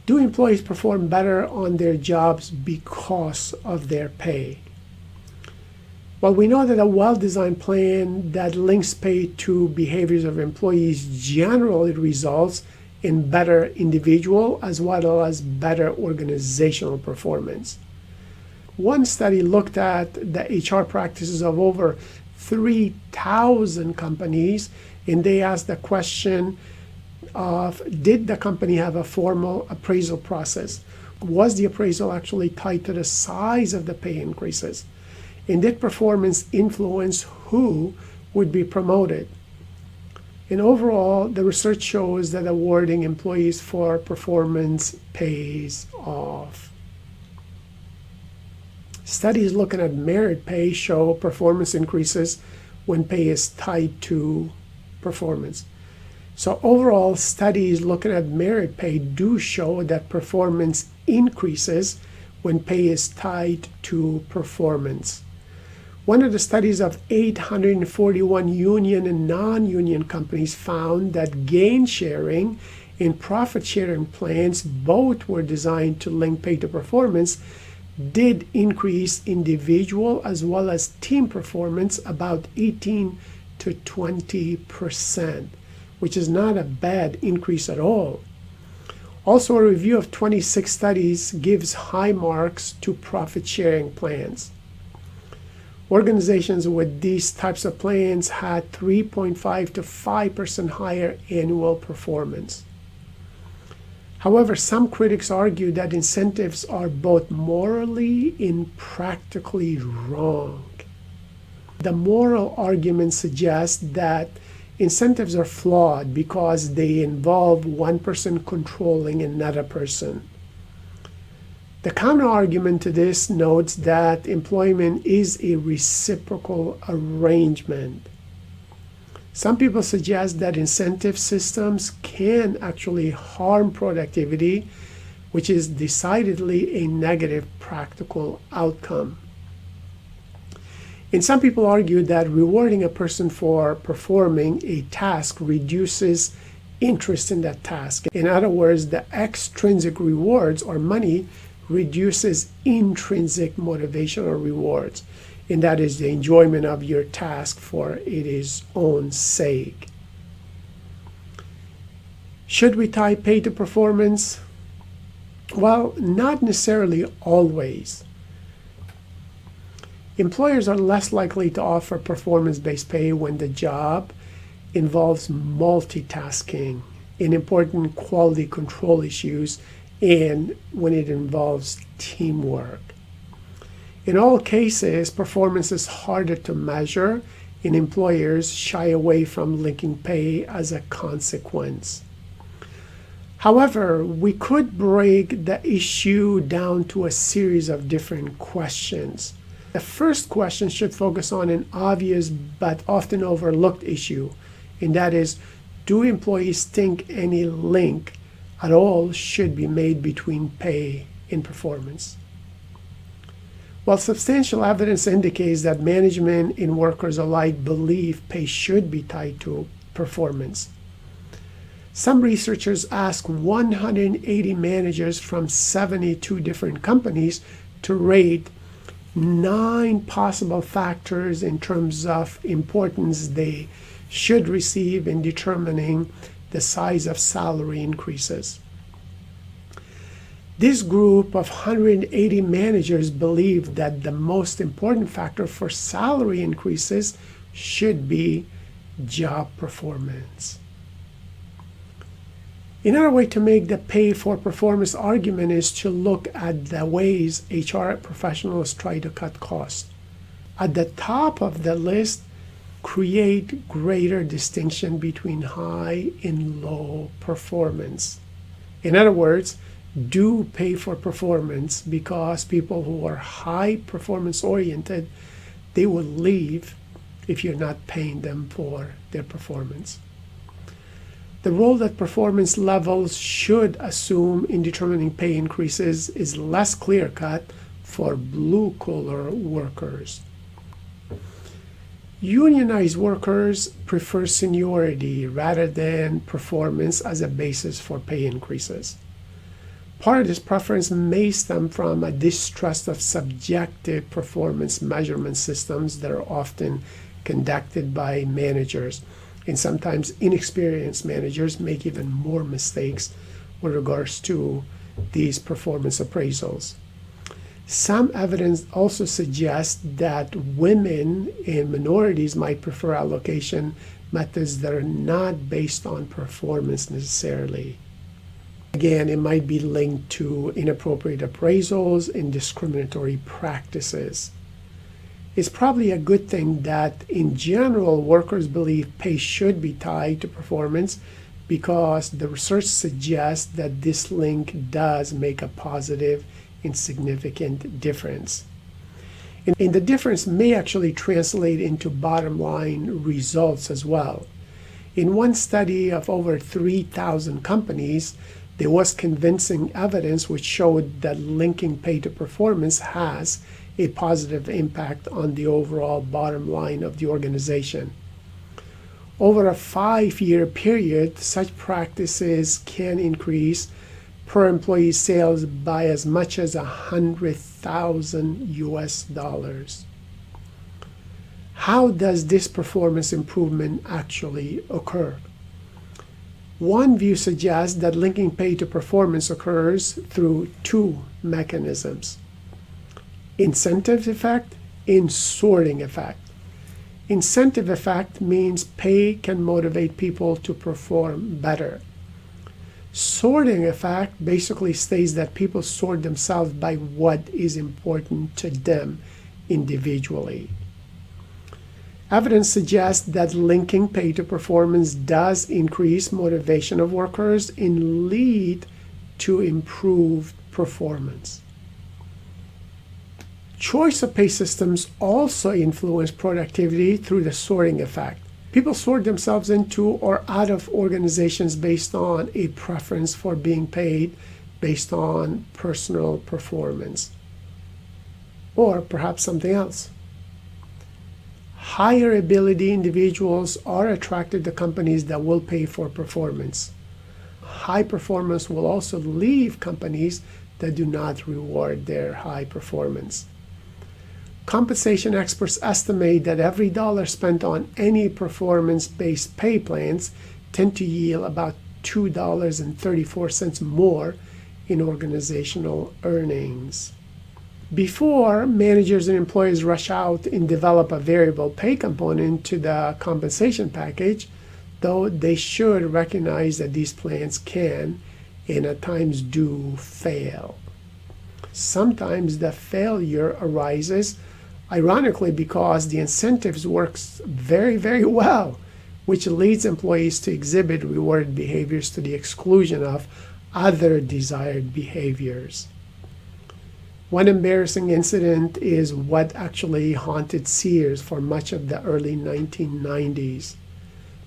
Do employees perform better on their jobs because of their pay? Well, we know that a well-designed plan that links pay to behaviors of employees generally results in better individual as well as better organizational performance. One study looked at the HR practices of over 3,000 companies, and they asked the question of, did the company have a formal appraisal process? Was the appraisal actually tied to the size of the pay increases? And did performance influence who would be promoted? And overall, the research shows that awarding employees for performance pays off. Studies looking at merit pay show performance increases when pay is tied to performance. So overall, studies looking at merit pay do show that performance increases when pay is tied to performance. One of the studies of 841 union and non-union companies found that gain sharing and profit sharing plans, both were designed to link pay to performance, did increase individual as well as team performance about 18 to 20%, which is not a bad increase at all. Also, a review of 26 studies gives high marks to profit sharing plans. Organizations with these types of plans had 3.5 to 5% higher annual performance. However, some critics argue that incentives are both morally and practically wrong. The moral argument suggests that incentives are flawed because they involve one person controlling another person. The counter-argument to this notes that employment is a reciprocal arrangement. Some people suggest that incentive systems can actually harm productivity, which is decidedly a negative practical outcome. And some people argue that rewarding a person for performing a task reduces interest in that task. In other words, the extrinsic rewards or money reduces intrinsic motivation or rewards, and that is the enjoyment of your task for its own sake. Should we tie pay to performance? Well, not necessarily always. Employers are less likely to offer performance-based pay when the job involves multitasking and important quality control issues, and when it involves teamwork. In all cases, performance is harder to measure, and employers shy away from linking pay as a consequence. However, we could break the issue down to a series of different questions. The first question should focus on an obvious but often overlooked issue, and that is, do employees think any link at all should be made between pay and performance? While substantial evidence indicates that management and workers alike believe pay should be tied to performance, some researchers asked 180 managers from 72 different companies to rate 9 possible factors in terms of importance they should receive in determining the size of salary increases. This group of 180 managers believed that the most important factor for salary increases should be job performance. Another way to make the pay for performance argument is to look at the ways HR professionals try to cut costs. At the top of the list, create greater distinction between high and low performance. In other words, do pay for performance because people who are high performance oriented, they will leave if you're not paying them for their performance. The role that performance levels should assume in determining pay increases is less clear-cut for blue-collar workers. Unionized workers prefer seniority rather than performance as a basis for pay increases. Part of this preference may stem from a distrust of subjective performance measurement systems that are often conducted by managers, and sometimes inexperienced managers make even more mistakes with regards to these performance appraisals. Some evidence also suggests that women and minorities might prefer allocation methods that are not based on performance necessarily. Again, it might be linked to inappropriate appraisals and discriminatory practices. It's probably a good thing that, in general, workers believe pay should be tied to performance because the research suggests that this link does make a positive and significant difference. And the difference may actually translate into bottom line results as well. In one study of over 3,000 companies, there was convincing evidence which showed that linking pay to performance has a positive impact on the overall bottom line of the organization. Over a 5-year period, such practices can increase per employee sales by as much as $100,000. How does this performance improvement actually occur? One view suggests that linking pay to performance occurs through two mechanisms: incentive effect and sorting effect. Incentive effect means pay can motivate people to perform better. Sorting effect basically states that people sort themselves by what is important to them individually. Evidence suggests that linking pay to performance does increase motivation of workers and lead to improved performance. Choice of pay systems also influence productivity through the sorting effect. People sort themselves into or out of organizations based on a preference for being paid based on personal performance, or perhaps something else. Higher ability individuals are attracted to companies that will pay for performance. High performance will also leave companies that do not reward their high performance. Compensation experts estimate that every dollar spent on any performance-based pay plans tend to yield about $2.34 more in organizational earnings. Before managers and employees rush out and develop a variable pay component to the compensation package, though they should recognize that these plans can and at times do fail. Sometimes the failure arises ironically because the incentives works very, very well, which leads employees to exhibit rewarded behaviors to the exclusion of other desired behaviors. One embarrassing incident is what actually haunted Sears for much of the early 1990s.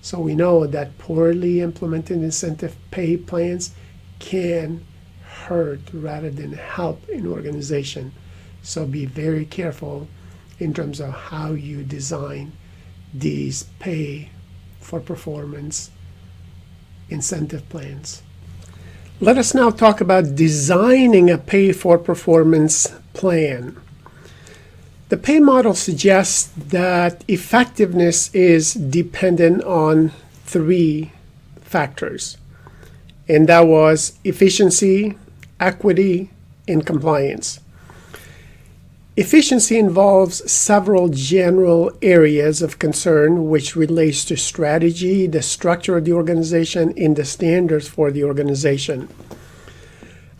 So we know that poorly implemented incentive pay plans can hurt rather than help an organization. So be very careful in terms of how you design these pay for performance incentive plans. Let us now talk about designing a pay for performance plan. The pay model suggests that effectiveness is dependent on 3 factors, and that was efficiency, equity, and compliance. Efficiency involves several general areas of concern which relates to strategy, the structure of the organization, and the standards for the organization.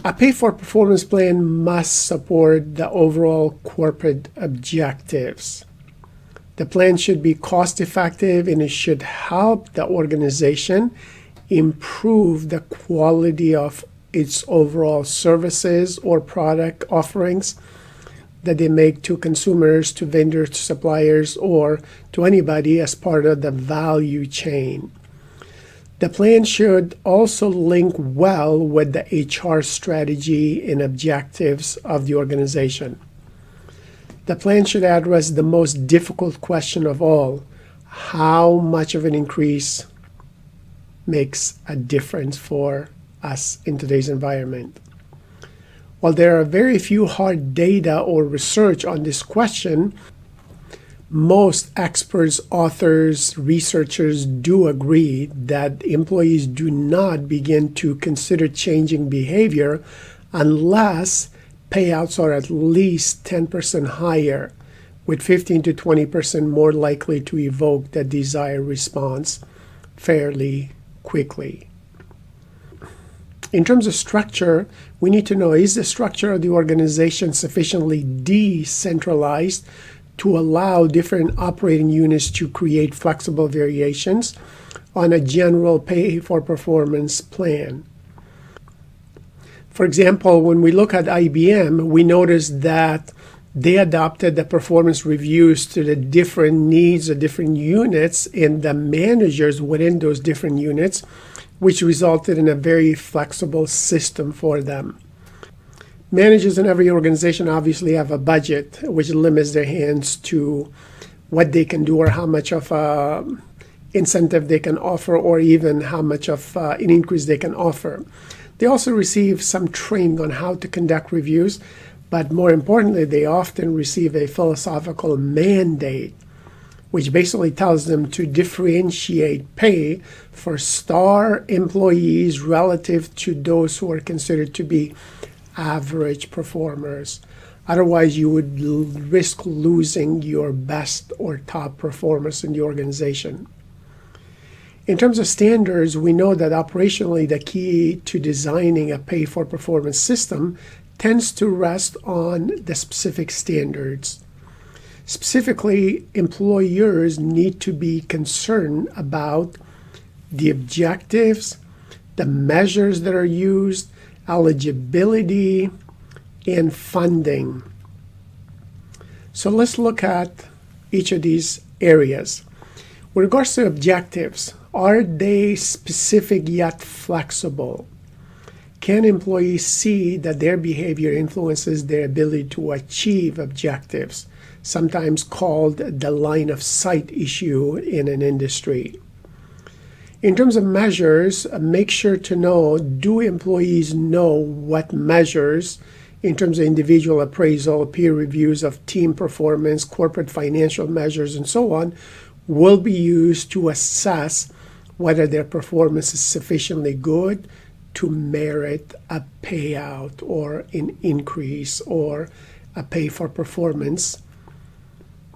A pay-for-performance plan must support the overall corporate objectives. The plan should be cost-effective and it should help the organization improve the quality of its overall services or product offerings, that they make to consumers, to vendors, to suppliers, or to anybody as part of the value chain. The plan should also link well with the HR strategy and objectives of the organization. The plan should address the most difficult question of all: how much of an increase makes a difference for us in today's environment? While there are very few hard data or research on this question, most experts, authors, researchers do agree that employees do not begin to consider changing behavior unless payouts are at least 10% higher, with 15 to 20% more likely to evoke the desired response fairly quickly. In terms of structure, we need to know, is the structure of the organization sufficiently decentralized to allow different operating units to create flexible variations on a general pay-for-performance plan? For example, when we look at IBM, we notice that they adopted the performance reviews to the different needs of different units and the managers within those different units, which resulted in a very flexible system for them. Managers in every organization obviously have a budget, which limits their hands to what they can do or how much of an incentive they can offer, or even how much of an increase they can offer. They also receive some training on how to conduct reviews, but more importantly, they often receive a philosophical mandate, which basically tells them to differentiate pay for star employees relative to those who are considered to be average performers. Otherwise, you would risk losing your best or top performers in the organization. In terms of standards, we know that operationally the key to designing a pay-for-performance system tends to rest on the specific standards. Specifically, employers need to be concerned about the objectives, the measures that are used, eligibility, and funding. So let's look at each of these areas. With regards to objectives, are they specific yet flexible? Can employees see that their behavior influences their ability to achieve objectives, sometimes called the line of sight issue in an industry? In terms of measures, make sure to know, do employees know what measures, in terms of individual appraisal, peer reviews of team performance, corporate financial measures, and so on, will be used to assess whether their performance is sufficiently good to merit a payout or an increase or a pay for performance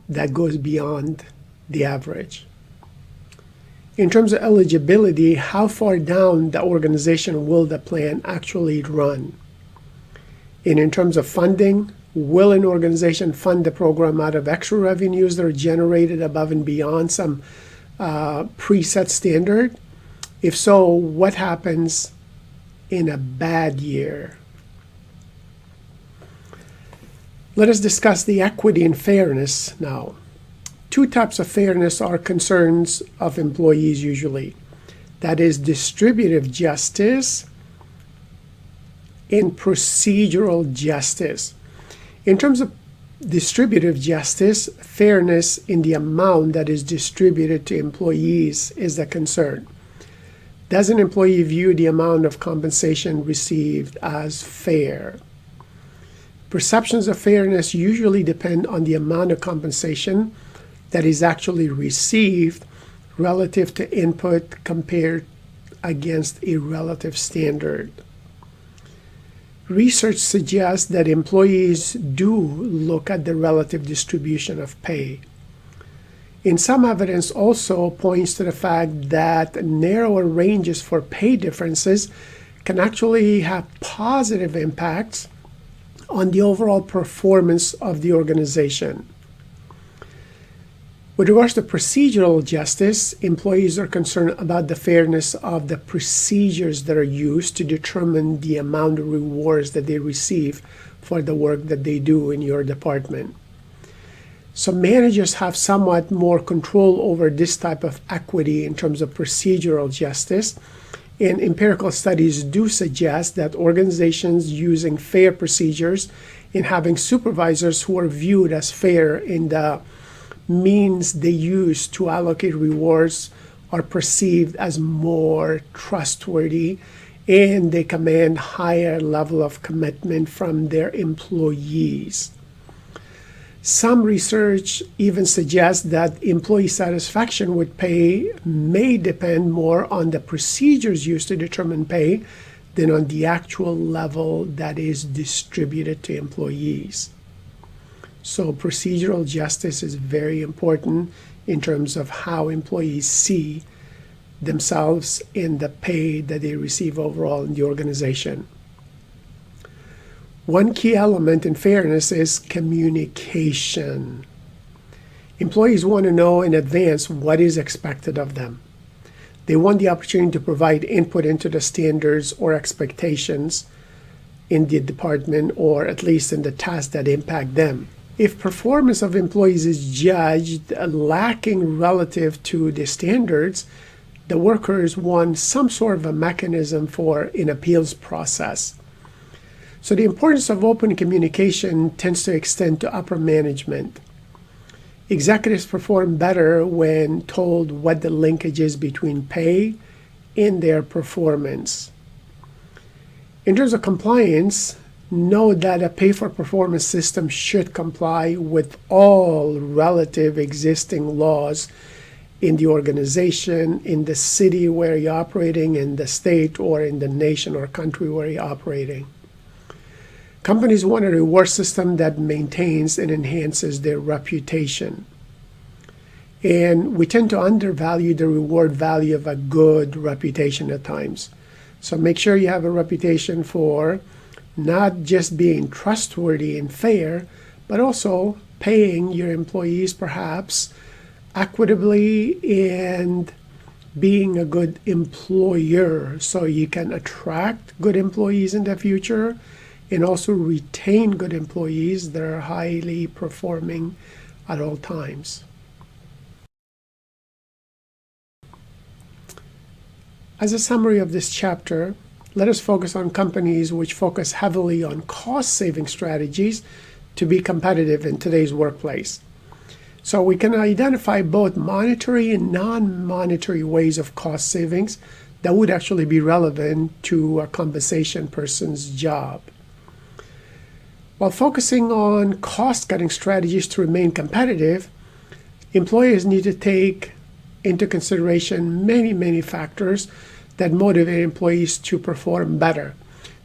that goes beyond the average. In terms of eligibility, how far down the organization will the plan actually run? And in terms of funding, will an organization fund the program out of extra revenues that are generated above and beyond some preset standard? If so, what happens in a bad year? Let us discuss the equity and fairness now. Two types of fairness are concerns of employees usually. That is distributive justice and procedural justice. In terms of distributive justice, fairness in the amount that is distributed to employees is the concern. Does an employee view the amount of compensation received as fair? Perceptions of fairness usually depend on the amount of compensation that is actually received relative to input compared against a relative standard. Research suggests that employees do look at the relative distribution of pay. And some evidence also points to the fact that narrower ranges for pay differences can actually have positive impacts on the overall performance of the organization. With regards to procedural justice, employees are concerned about the fairness of the procedures that are used to determine the amount of rewards that they receive for the work that they do in your department. So managers have somewhat more control over this type of equity in terms of procedural justice. And empirical studies do suggest that organizations using fair procedures and having supervisors who are viewed as fair in the means they use to allocate rewards are perceived as more trustworthy, and they command higher level of commitment from their employees. Some research even suggests that employee satisfaction with pay may depend more on the procedures used to determine pay than on the actual level that is distributed to employees. So procedural justice is very important in terms of how employees see themselves in the pay that they receive overall in the organization. One key element in fairness is communication. Employees want to know in advance what is expected of them. They want the opportunity to provide input into the standards or expectations in the department, or at least in the tasks that impact them. If performance of employees is judged lacking relative to the standards, the workers want some sort of a mechanism for an appeals process. So the importance of open communication tends to extend to upper management. Executives perform better when told what the linkage is between pay and their performance. In terms of compliance, know that a pay-for-performance system should comply with all relative existing laws in the organization, in the city where you're operating, in the state, or in the nation or country where you're operating. Companies want a reward system that maintains and enhances their reputation. And we tend to undervalue the reward value of a good reputation at times. So make sure you have a reputation for not just being trustworthy and fair, but also paying your employees perhaps equitably and being a good employer so you can attract good employees in the future and also retain good employees that are highly performing at all times. As a summary of this chapter, let us focus on companies which focus heavily on cost-saving strategies to be competitive in today's workplace. So we can identify both monetary and non-monetary ways of cost savings that would actually be relevant to a compensation person's job. While focusing on cost-cutting strategies to remain competitive, employers need to take into consideration many factors that motivate employees to perform better,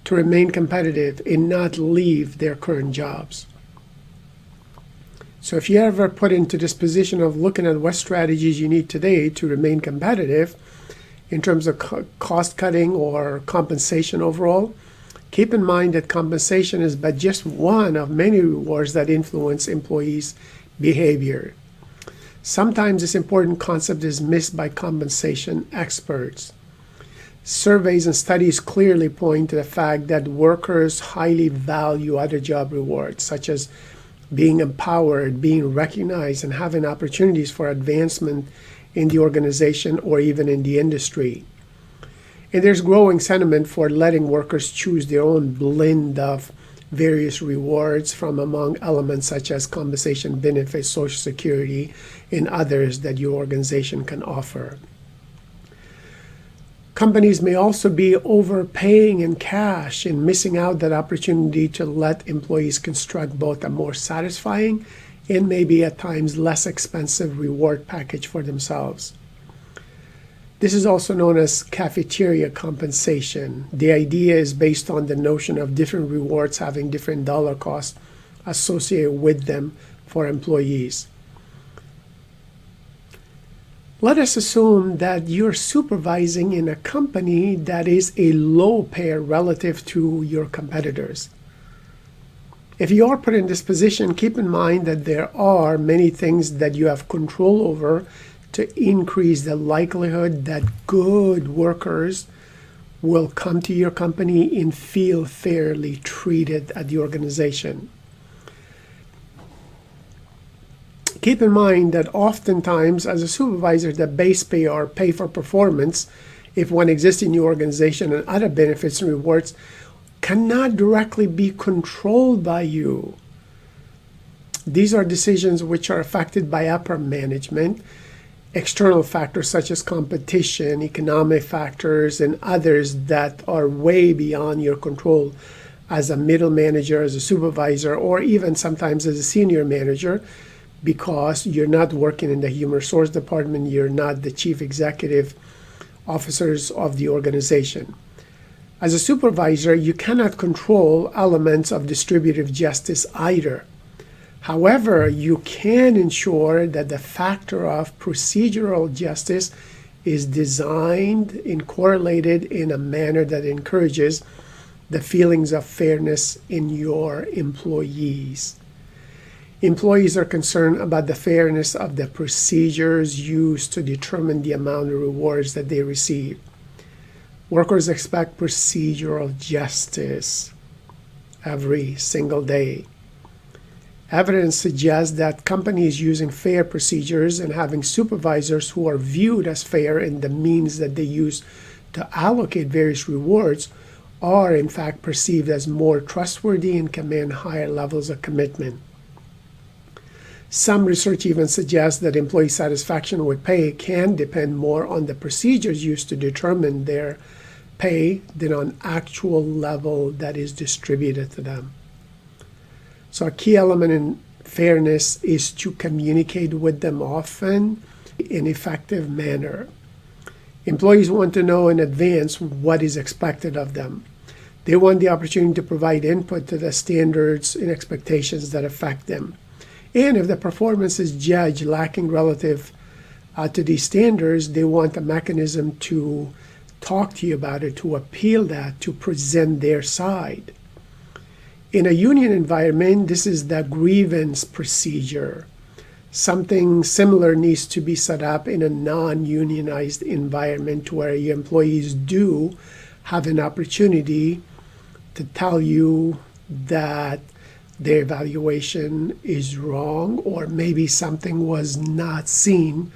to remain competitive, and not leave their current jobs. So if you ever put into this position of looking at what strategies you need today to remain competitive in terms of cost-cutting or compensation overall, keep in mind that compensation is but just one of many rewards that influence employees' behavior. Sometimes this important concept is missed by compensation experts. Surveys and studies clearly point to the fact that workers highly value other job rewards, such as being empowered, being recognized, and having opportunities for advancement in the organization or even in the industry. And there's growing sentiment for letting workers choose their own blend of various rewards from among elements such as compensation benefits, Social Security, and others that your organization can offer. Companies may also be overpaying in cash and missing out that opportunity to let employees construct both a more satisfying and maybe at times less expensive reward package for themselves. This is also known as cafeteria compensation. The idea is based on the notion of different rewards having different dollar costs associated with them for employees. Let us assume that you're supervising in a company that is a low payer relative to your competitors. If you are put in this position, keep in mind that there are many things that you have control over to increase the likelihood that good workers will come to your company and feel fairly treated at the organization. Keep in mind that oftentimes, as a supervisor, the base pay or pay for performance, if one exists in your organization, and other benefits and rewards cannot directly be controlled by you. These are decisions which are affected by upper management, external factors such as competition, economic factors, and others that are way beyond your control as a middle manager, as a supervisor, or even sometimes as a senior manager, because you're not working in the human resource department, you're not the chief executive officers of the organization. As a supervisor, you cannot control elements of distributive justice either. However, you can ensure that the factor of procedural justice is designed and correlated in a manner that encourages the feelings of fairness in your employees. Employees are concerned about the fairness of the procedures used to determine the amount of rewards that they receive. Workers expect procedural justice every single day. Evidence suggests that companies using fair procedures and having supervisors who are viewed as fair in the means that they use to allocate various rewards are in fact perceived as more trustworthy and command higher levels of commitment. Some research even suggests that employee satisfaction with pay can depend more on the procedures used to determine their pay than on actual level that is distributed to them. So a key element in fairness is to communicate with them often in an effective manner. Employees want to know in advance what is expected of them. They want the opportunity to provide input to the standards and expectations that affect them. And if the performance is judged lacking relative to these standards, they want a mechanism to talk to you about it, to appeal that, to present their side. In a union environment, this is the grievance procedure. Something similar needs to be set up in a non-unionized environment where your employees do have an opportunity to tell you that their evaluation is wrong, or maybe something was not seen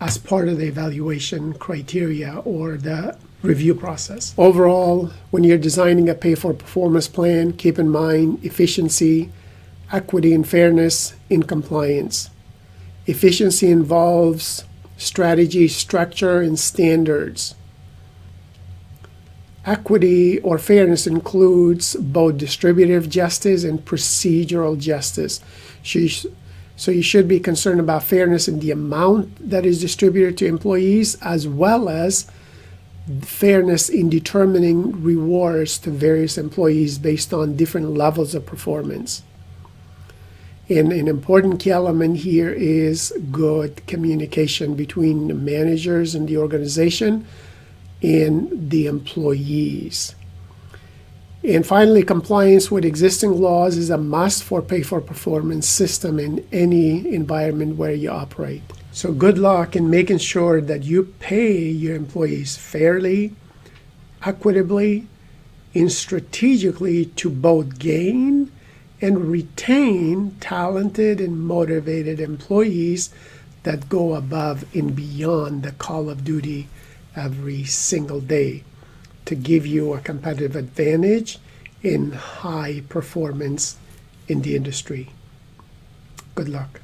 as part of the evaluation criteria or the review process. Overall, when you're designing a pay for performance plan, keep in mind efficiency, equity, and fairness in compliance. Efficiency involves strategy, structure, and standards. Equity or fairness includes both distributive justice and procedural justice. So you should be concerned about fairness in the amount that is distributed to employees, as well as fairness in determining rewards to various employees based on different levels of performance. And an important key element here is good communication between the managers and the organization and the employees. And finally, compliance with existing laws is a must for pay for performance system in any environment where you operate. So good luck in making sure that you pay your employees fairly, equitably, and strategically to both gain and retain talented and motivated employees that go above and beyond the call of duty every single day to give you a competitive advantage in high performance in the industry. Good luck.